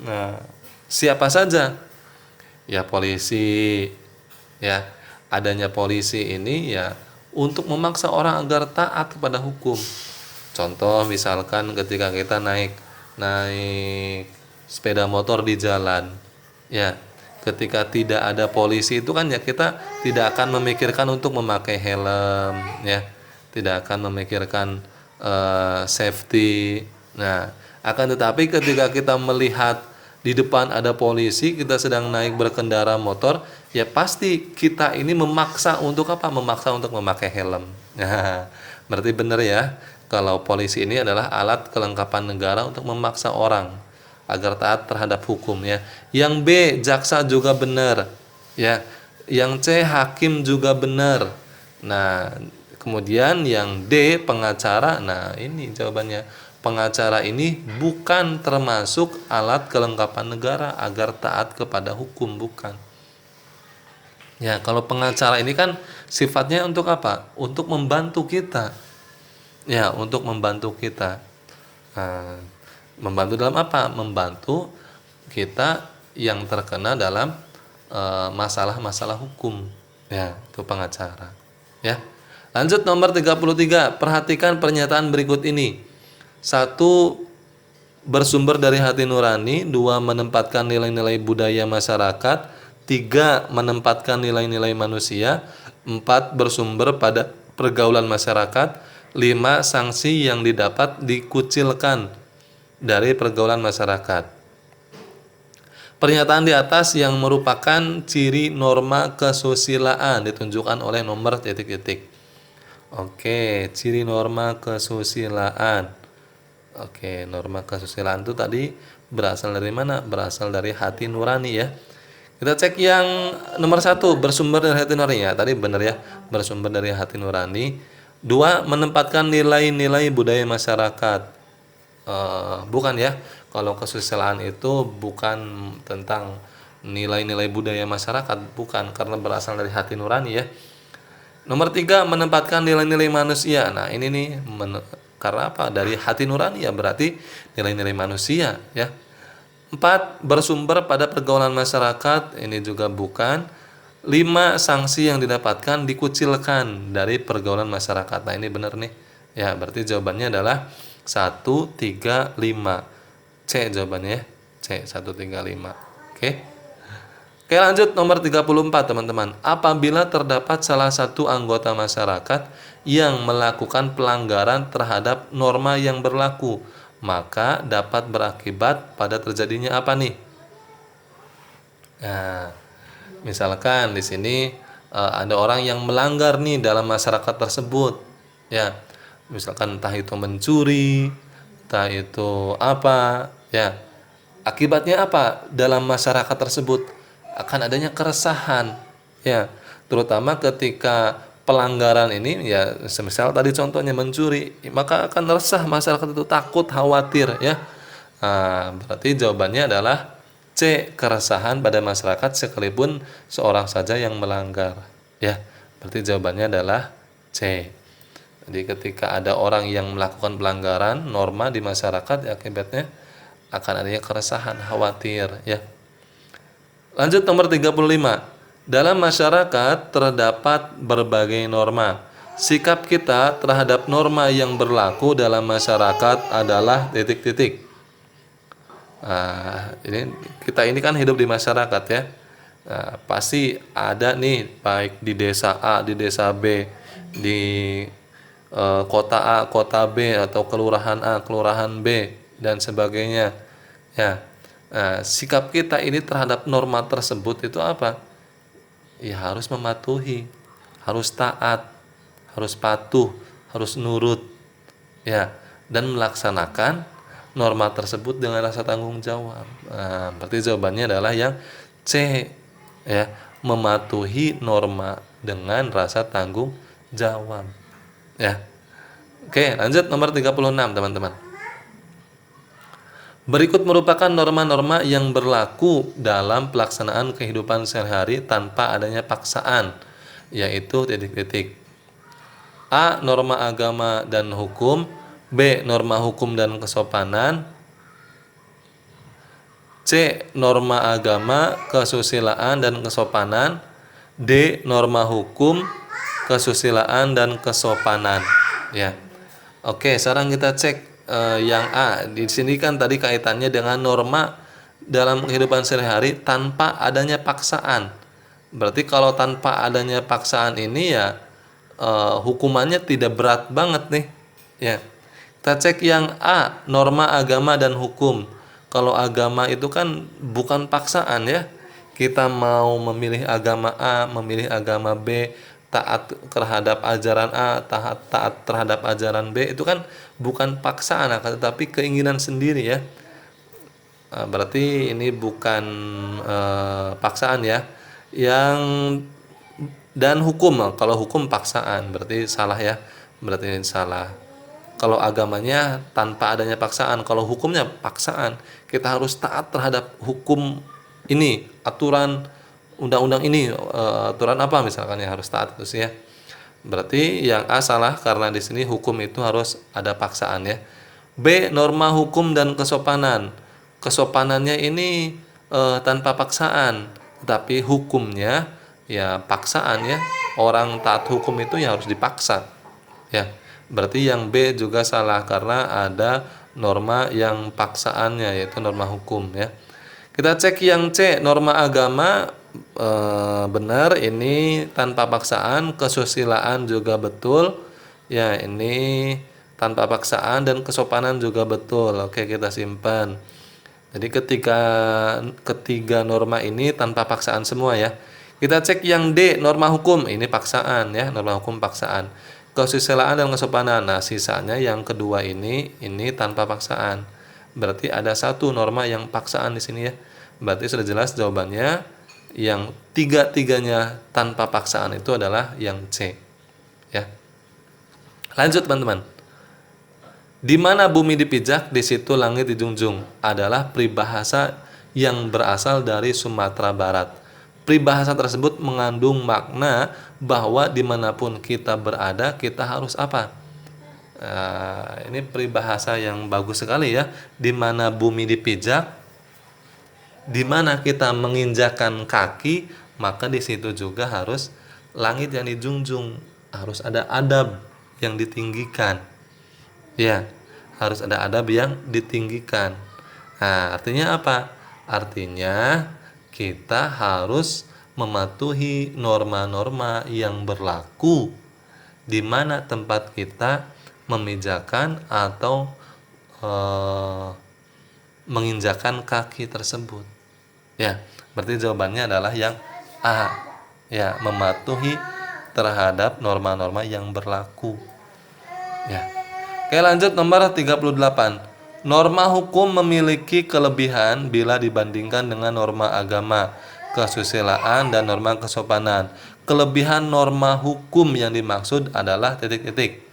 Nah, siapa saja? Ya, polisi. Ya, adanya polisi ini ya untuk memaksa orang agar taat kepada hukum. Contoh misalkan ketika kita naik sepeda motor di jalan, ya, ketika tidak ada polisi itu kan ya kita tidak akan memikirkan untuk memakai helm, ya, tidak akan memikirkan safety. Nah, akan tetapi ketika kita melihat di depan ada polisi, kita sedang naik berkendara motor, ya pasti kita ini memaksa untuk apa? Memaksa untuk memakai helm. Nah, berarti benar ya, kalau polisi ini adalah alat kelengkapan negara untuk memaksa orang agar taat terhadap hukum, ya. Yang B, jaksa juga benar, ya. Yang C, hakim juga benar. Nah, kemudian yang D, pengacara. Nah, ini jawabannya. Pengacara ini bukan termasuk alat kelengkapan negara agar taat kepada hukum, bukan. Ya, kalau pengacara ini kan sifatnya untuk apa? Untuk membantu kita. Ya, untuk membantu kita. Nah, membantu dalam apa? Membantu kita yang terkena dalam masalah-masalah hukum. Ya, itu pengacara. Ya. Lanjut nomor 33. Perhatikan pernyataan berikut ini. 1. Bersumber dari hati nurani. 2. Menempatkan nilai-nilai budaya masyarakat. 3. Menempatkan nilai-nilai manusia. 4. Bersumber pada pergaulan masyarakat. 5. Sanksi yang didapat dikucilkan dari pergaulan masyarakat. Pernyataan di atas yang merupakan ciri norma kesusilaan ditunjukkan oleh nomor titik-titik. Oke, ciri norma kesusilaan. Oke, norma kesusilaan itu tadi berasal dari mana? Berasal dari hati nurani ya. Kita cek yang nomor 1, bersumber dari hati nurani ya. Tadi benar ya, bersumber dari hati nurani. 2. Menempatkan nilai-nilai budaya masyarakat. Bukan ya, kalau kesusilaan itu bukan tentang nilai-nilai budaya masyarakat, bukan, karena berasal dari hati nurani ya. Nomor 3, menempatkan nilai-nilai manusia. Nah ini nih, karena apa? Dari hati nurani ya, berarti nilai-nilai manusia ya. 4. Bersumber pada pergaulan masyarakat. Ini juga bukan. 5. Sanksi yang didapatkan dikucilkan dari pergaulan masyarakat. Nah ini benar nih ya, berarti jawabannya adalah 1, 3, 5. C jawabannya ya. C 1, 3, 5. Oke, lanjut nomor 34 teman-teman. Apabila terdapat salah satu anggota masyarakat yang melakukan pelanggaran terhadap norma yang berlaku, maka dapat berakibat pada terjadinya apa nih? Nah, misalkan di sini ada orang yang melanggar nih dalam masyarakat tersebut. Ya, misalkan entah itu mencuri, entah itu apa, ya. Akibatnya apa dalam masyarakat tersebut? Akan adanya keresahan, ya. Terutama ketika pelanggaran ini, ya, semisal tadi contohnya mencuri, maka akan resah masyarakat itu, takut, khawatir, ya. Nah, berarti jawabannya adalah C, keresahan pada masyarakat sekalipun seorang saja yang melanggar, ya. Berarti jawabannya adalah C. Jadi ketika ada orang yang melakukan pelanggaran norma di masyarakat, akibatnya akan adanya keresahan, khawatir ya. Lanjut nomor 35. Dalam masyarakat terdapat berbagai norma. Sikap kita terhadap norma yang berlaku dalam masyarakat adalah titik-titik. Nah, ini kan hidup di masyarakat ya. Nah, pasti ada nih, baik di desa A, di desa B, di kota A, kota B, atau kelurahan A, kelurahan B, dan sebagainya. Ya, nah, sikap kita ini terhadap norma tersebut itu apa? Ya harus mematuhi, harus taat, harus patuh, harus nurut, ya, dan melaksanakan norma tersebut dengan rasa tanggung jawab. Nah, berarti jawabannya adalah yang C, ya, mematuhi norma dengan rasa tanggung jawab. Ya. Oke, lanjut nomor 36 teman-teman. Berikut merupakan norma-norma yang berlaku dalam pelaksanaan kehidupan sehari-hari tanpa adanya paksaan, yaitu titik-titik. A. Norma agama dan hukum. B. Norma hukum dan kesopanan. C. Norma agama, kesusilaan dan kesopanan. D. Norma hukum, kesusilaan dan kesopanan. Ya. Oke, sekarang kita cek yang A. Di sini kan tadi kaitannya dengan norma dalam kehidupan sehari-hari tanpa adanya paksaan. Berarti kalau tanpa adanya paksaan ini ya hukumannya tidak berat banget nih. Ya. Kita cek yang A, norma agama dan hukum. Kalau agama itu kan bukan paksaan ya. Kita mau memilih agama A, memilih agama B, taat terhadap ajaran A, taat terhadap ajaran B, itu kan bukan paksaan, tetapi keinginan sendiri ya. Berarti ini bukan paksaan ya. Yang dan hukum, kalau hukum paksaan berarti salah ya. Berarti ini salah. Kalau agamanya tanpa adanya paksaan, kalau hukumnya paksaan, kita harus taat terhadap hukum ini, aturan undang-undang ini, aturan apa misalkan yang harus taat itu sih ya. Berarti yang A salah karena di sini hukum itu harus ada paksaan ya. B, norma hukum dan kesopanan. Kesopanannya ini tanpa paksaan, tapi hukumnya ya paksaan ya. orang taat hukum itu ya harus dipaksa. Ya, berarti yang B juga salah karena ada norma yang paksaannya yaitu norma hukum ya. Kita cek yang C, norma agama benar ini tanpa paksaan, kesusilaan juga betul. Ya, ini tanpa paksaan dan kesopanan juga betul. Oke, kita simpan. Jadi ketiga norma ini tanpa paksaan semua ya. Kita cek yang D, norma hukum. Ini paksaan ya, norma hukum paksaan. Kesusilaan dan kesopanan. Nah, sisanya yang kedua ini tanpa paksaan. Berarti ada satu norma yang paksaan di sini ya. Berarti sudah jelas jawabannya yang tiga-tiganya tanpa paksaan itu adalah yang C. Ya. Lanjut teman-teman. Di mana bumi dipijak, di situ langit dijunjung adalah peribahasa yang berasal dari Sumatera Barat. Peribahasa tersebut mengandung makna bahwa dimanapun kita berada, kita harus apa? Ini peribahasa yang bagus sekali ya. Di mana bumi dipijak, di mana kita menginjakan kaki, maka di situ juga harus langit yang dijunjung, harus ada adab yang ditinggikan. Ya, harus ada adab yang ditinggikan. Nah, artinya apa? Artinya kita harus mematuhi norma-norma yang berlaku di mana tempat kita memijakan atau menginjakan kaki tersebut. Ya, berarti jawabannya adalah yang A. Ya, mematuhi terhadap norma-norma yang berlaku. Ya. Oke, lanjut nomor 38. Norma hukum memiliki kelebihan bila dibandingkan dengan norma agama, kesusilaan, dan norma kesopanan. Kelebihan norma hukum yang dimaksud adalah titik-titik.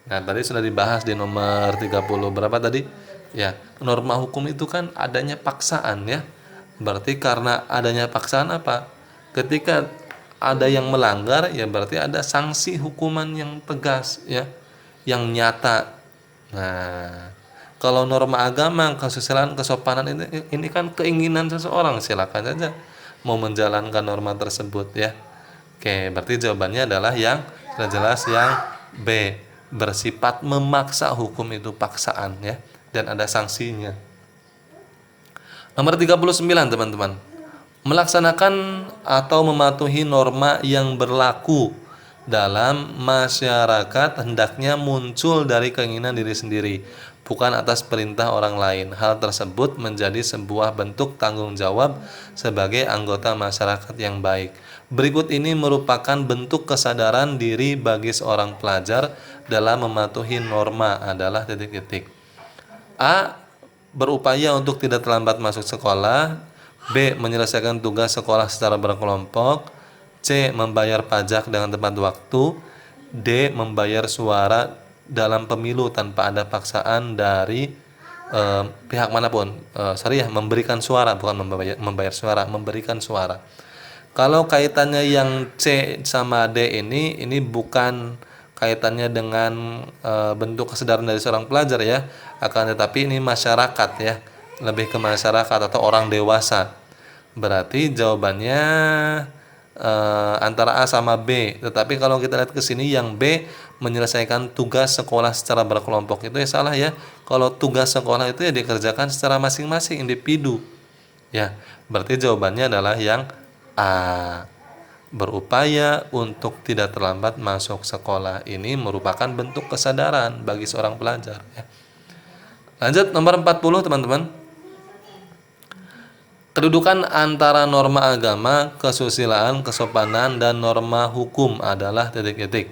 Nah, tadi sudah dibahas di nomor 30 berapa tadi? Ya, norma hukum itu kan adanya paksaan ya. Berarti karena adanya paksaan apa? Ketika ada yang melanggar ya berarti ada sanksi hukuman yang tegas ya, yang nyata. Nah, kalau norma agama, kesusilaan, kesopanan ini kan keinginan seseorang, silakan saja mau menjalankan norma tersebut ya. Oke, berarti jawabannya adalah yang sudah jelas yang B, bersifat memaksa, hukum itu paksaan ya, dan ada sanksinya. Nomor 39 teman-teman. Melaksanakan atau mematuhi norma yang berlaku dalam masyarakat hendaknya muncul dari keinginan diri sendiri, bukan atas perintah orang lain. Hal tersebut menjadi sebuah bentuk tanggung jawab sebagai anggota masyarakat yang baik. Berikut ini merupakan bentuk kesadaran diri bagi seorang pelajar dalam mematuhi norma adalah titik-titik. A. Berupaya untuk tidak terlambat masuk sekolah. B. Menyelesaikan tugas sekolah secara berkelompok. C. Membayar pajak dengan tepat waktu. D. Membayar suara dalam pemilu tanpa ada paksaan dari pihak manapun. Memberikan suara, bukan membayar suara, memberikan suara. Kalau kaitannya yang C sama D ini bukan kaitannya dengan bentuk kesadaran dari seorang pelajar ya, akan tetapi ini masyarakat ya, lebih ke masyarakat atau orang dewasa. Berarti jawabannya antara A sama B. Tetapi kalau kita lihat ke sini yang B, menyelesaikan tugas sekolah secara berkelompok, itu ya salah ya. Kalau tugas sekolah itu ya dikerjakan secara masing-masing individu. Ya, berarti jawabannya adalah yang A. Berupaya untuk tidak terlambat masuk sekolah ini merupakan bentuk kesadaran bagi seorang pelajar ya. Lanjut nomor 40 teman-teman. Kedudukan antara norma agama, kesusilaan, kesopanan, dan norma hukum adalah titik-titik.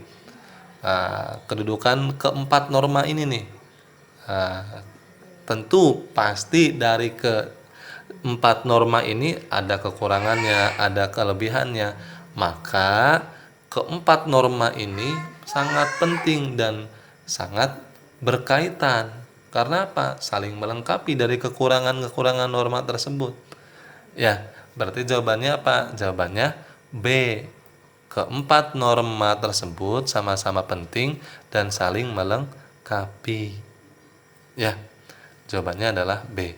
Nah, kedudukan keempat norma ini nih. Nah, tentu pasti dari keempat norma ini ada kekurangannya, ada kelebihannya. Maka keempat norma ini sangat penting dan sangat berkaitan. Karena apa? Saling melengkapi dari kekurangan-kekurangan norma tersebut. Ya, berarti jawabannya apa? Jawabannya B. Keempat norma tersebut sama-sama penting dan saling melengkapi. Ya, jawabannya adalah B.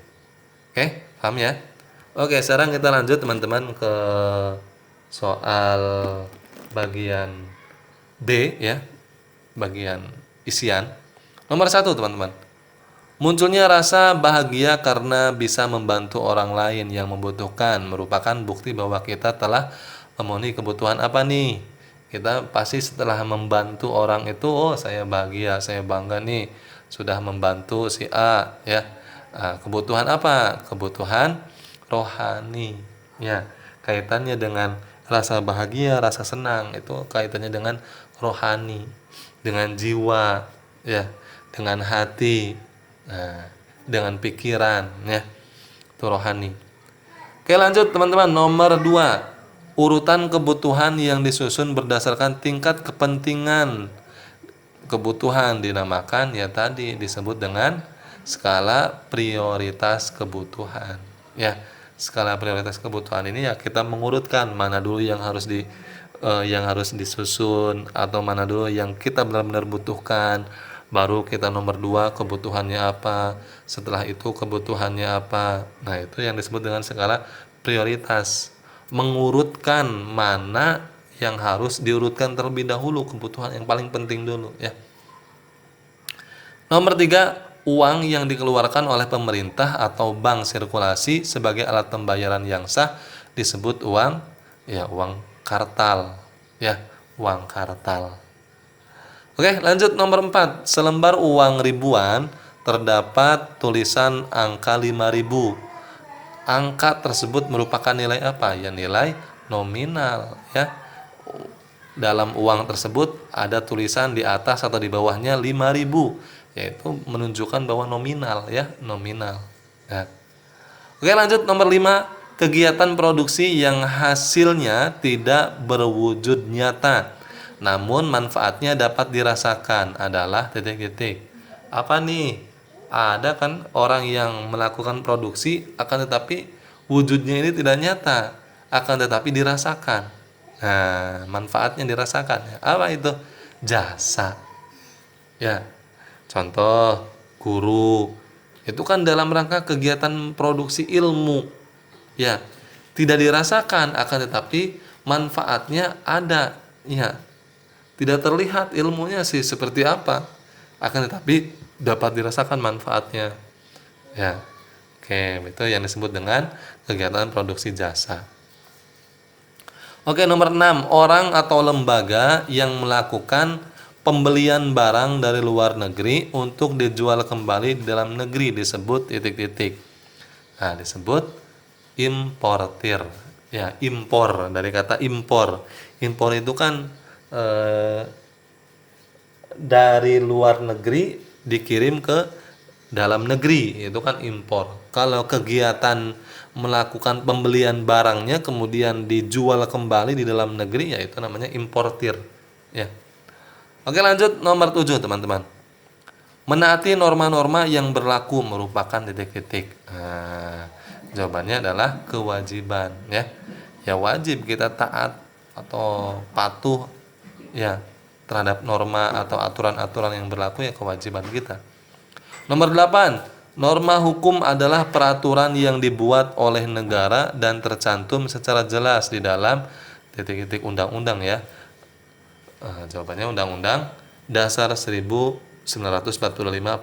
Oke, paham ya? Oke, sekarang kita lanjut teman-teman ke soal bagian B ya, bagian isian. Nomor 1 teman-teman. Munculnya rasa bahagia karena bisa membantu orang lain yang membutuhkan merupakan bukti bahwa kita telah memenuhi kebutuhan apa nih? Kita pasti setelah membantu orang itu, oh saya bahagia, saya bangga nih sudah membantu si A ya. Kebutuhan apa? Kebutuhan rohani. Ya, kaitannya dengan rasa bahagia, rasa senang itu kaitannya dengan rohani, dengan jiwa ya, dengan hati. Nah, dengan pikiran ya, itu rohani. Oke, lanjut teman-teman. Nomor 2, urutan kebutuhan yang disusun berdasarkan tingkat kepentingan. Kebutuhan dinamakan ya tadi disebut dengan skala prioritas kebutuhan. Ya, skala prioritas kebutuhan ini ya kita mengurutkan mana dulu yang harus disusun atau mana dulu yang kita benar-benar butuhkan. Baru kita nomor 2 kebutuhannya apa, setelah itu kebutuhannya apa. Nah itu yang disebut dengan skala prioritas, mengurutkan mana yang harus diurutkan terlebih dahulu, kebutuhan yang paling penting dulu ya. Nomor 3, uang yang dikeluarkan oleh pemerintah atau bank sirkulasi sebagai alat pembayaran yang sah disebut uang kartal ya, uang kartal. Oke, lanjut nomor 4. Selembar uang ribuan terdapat tulisan angka 5.000. Angka tersebut merupakan nilai apa? Ya, nilai nominal ya. Dalam uang tersebut ada tulisan di atas atau di bawahnya 5.000, yaitu menunjukkan bahwa nominal ya, nominal. Ya. Oke, lanjut nomor 5. Kegiatan produksi yang hasilnya tidak berwujud nyata namun manfaatnya dapat dirasakan adalah titik-titik. Apa nih? Ada kan orang yang melakukan produksi akan tetapi wujudnya ini tidak nyata, akan tetapi dirasakan. Nah, manfaatnya dirasakan ya. Apa itu? Jasa. Ya. Contoh guru. Itu kan dalam rangka kegiatan produksi ilmu. Ya. Tidak dirasakan akan tetapi manfaatnya ada. Ya. Tidak terlihat ilmunya sih seperti apa, akan tetapi dapat dirasakan manfaatnya. Ya, oke, itu yang disebut dengan kegiatan produksi jasa. Oke, nomor 6, orang atau lembaga yang melakukan pembelian barang dari luar negeri untuk dijual kembali di dalam negeri disebut titik-titik. Nah, disebut importir. Ya, impor, dari kata impor. Impor itu kan dari luar negeri dikirim ke dalam negeri, itu kan impor. Kalau kegiatan melakukan pembelian barangnya kemudian dijual kembali di dalam negeri, ya itu namanya importir ya. Oke, lanjut nomor 7 teman-teman. Menaati norma-norma yang berlaku merupakan titik-titik. Nah, jawabannya adalah kewajiban ya. Ya wajib kita taat atau patuh ya terhadap norma atau aturan-aturan yang berlaku, ya kewajiban kita. Nomor 8, norma hukum adalah peraturan yang dibuat oleh negara dan tercantum secara jelas di dalam titik-titik undang-undang ya. Jawabannya Undang-Undang Dasar 1945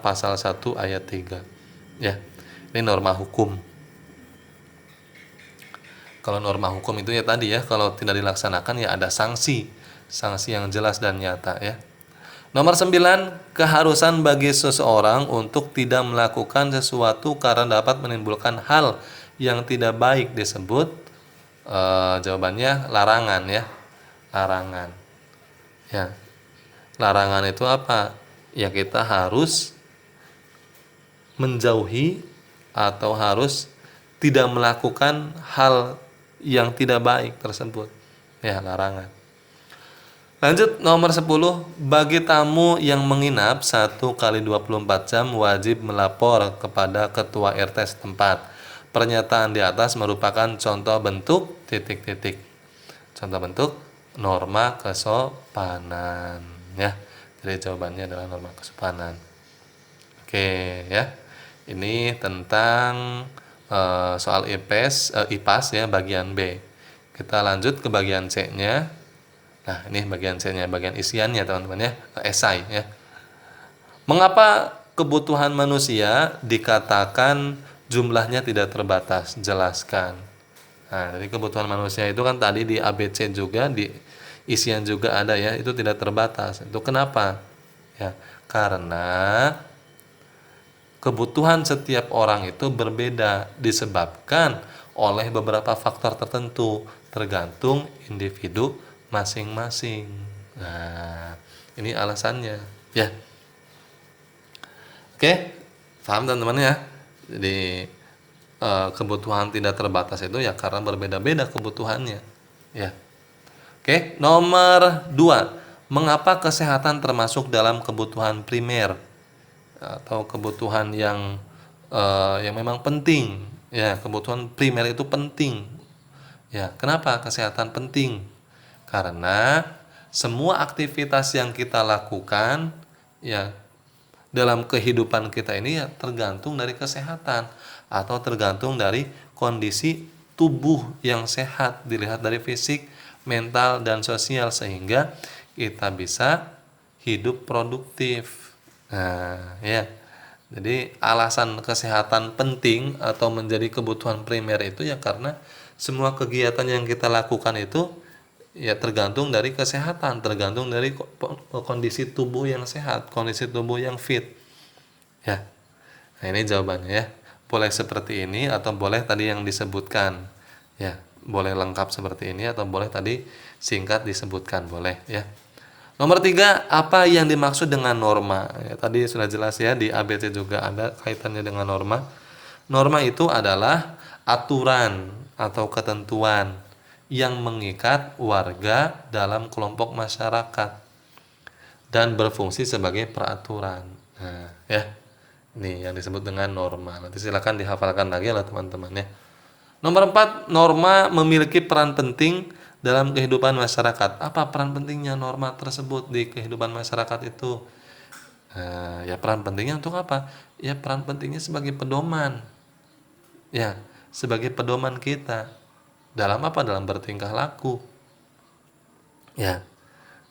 pasal 1 ayat 3 ya. Ini norma hukum. Kalau norma hukum itu ya tadi ya, kalau tidak dilaksanakan ya ada sanksi yang jelas dan nyata ya. Nomor 9, keharusan bagi seseorang untuk tidak melakukan sesuatu karena dapat menimbulkan hal yang tidak baik disebut jawabannya larangan ya. Larangan. Ya. Larangan itu apa? Ya kita harus menjauhi atau harus tidak melakukan hal yang tidak baik tersebut. Ya, larangan. Lanjut nomor 10, bagi tamu yang menginap 1 kali 24 jam wajib melapor kepada ketua RT setempat. Pernyataan di atas merupakan contoh bentuk titik-titik. Contoh bentuk norma kesopanan ya. Jadi jawabannya adalah norma kesopanan. Oke ya. Ini tentang soal IPAS ya bagian B. Kita lanjut ke bagian C-nya. Nah, ini bagian C-nya, bagian isiannya teman-teman ya, esai ya. Mengapa kebutuhan manusia dikatakan jumlahnya tidak terbatas? Jelaskan. Nah, jadi kebutuhan manusia itu kan tadi di ABC juga, di isian juga ada ya, itu tidak terbatas. Itu kenapa? Ya, karena kebutuhan setiap orang itu berbeda disebabkan oleh beberapa faktor tertentu tergantung individu masing-masing. Nah, ini alasannya ya. Oke, paham teman-teman ya. Jadi kebutuhan tidak terbatas itu ya karena berbeda-beda kebutuhannya ya. Oke, nomor 2, mengapa kesehatan termasuk dalam kebutuhan primer atau kebutuhan yang memang penting ya. Kebutuhan primer itu penting ya. Kenapa kesehatan penting? Karena semua aktivitas yang kita lakukan ya dalam kehidupan kita ini ya tergantung dari kesehatan atau tergantung dari kondisi tubuh yang sehat, dilihat dari fisik, mental, dan sosial sehingga kita bisa hidup produktif. Nah, ya. Jadi alasan kesehatan penting atau menjadi kebutuhan primer itu ya karena semua kegiatan yang kita lakukan itu ya tergantung dari kesehatan, tergantung dari kondisi tubuh yang sehat, kondisi tubuh yang fit. Ya. Nah, ini jawabannya ya. Boleh seperti ini atau boleh tadi yang disebutkan. Ya, boleh lengkap seperti ini atau boleh tadi singkat disebutkan, boleh ya. Nomor 3, apa yang dimaksud dengan norma? Ya, tadi sudah jelas ya, di ABC juga ada kaitannya dengan norma. Norma itu adalah aturan atau ketentuan yang mengikat warga dalam kelompok masyarakat dan berfungsi sebagai peraturan. Nah, ya. Ini yang disebut dengan norma. Nanti silakan dihafalkan lagi lah teman-teman ya. Nomor 4, norma memiliki peran penting dalam kehidupan masyarakat. Apa peran pentingnya norma tersebut di kehidupan masyarakat itu? Ya peran pentingnya untuk apa? Ya peran pentingnya sebagai pedoman. Ya, sebagai pedoman kita. Dalam apa? Dalam bertingkah laku. Ya.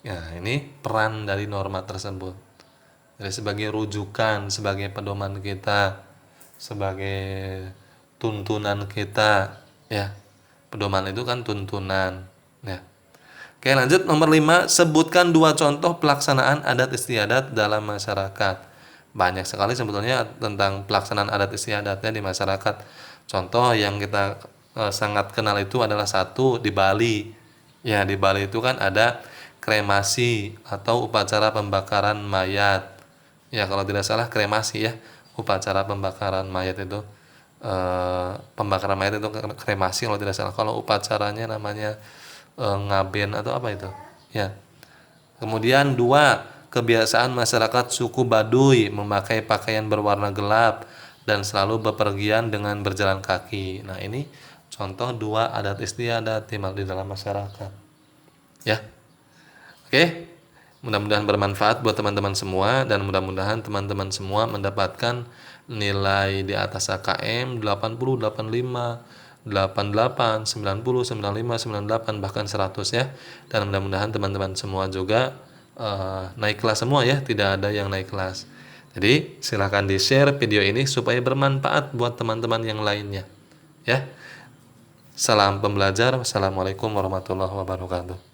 Ya, ini peran dari norma tersebut. Jadi sebagai rujukan, sebagai pedoman kita, sebagai tuntunan kita, ya. Pedoman itu kan tuntunan, ya. Oke, lanjut nomor 5, sebutkan 2 contoh pelaksanaan adat istiadat dalam masyarakat. Banyak sekali sebetulnya tentang pelaksanaan adat istiadatnya di masyarakat. Contoh yang kita sangat kenal itu adalah satu di Bali. Ya, di Bali itu kan ada kremasi atau upacara pembakaran mayat. Ya, kalau tidak salah kremasi ya, upacara pembakaran mayat itu pembakaran mayat itu kremasi kalau tidak salah. Kalau upacaranya namanya ngaben atau apa itu ya. Kemudian 2, kebiasaan masyarakat suku Baduy memakai pakaian berwarna gelap dan selalu bepergian dengan berjalan kaki. Nah, ini contoh 2 adat istiadat di dalam masyarakat ya. Oke, mudah-mudahan bermanfaat buat teman-teman semua dan mudah-mudahan teman-teman semua mendapatkan nilai di atas AKM 80, 85, 88, 90, 95, 98 bahkan 100 ya. Dan mudah-mudahan teman-teman semua juga naik kelas semua ya, tidak ada yang naik kelas. Jadi silahkan di-share video ini supaya bermanfaat buat teman-teman yang lainnya. Ya. Salam pembelajar. Wassalamualaikum warahmatullahi wabarakatuh.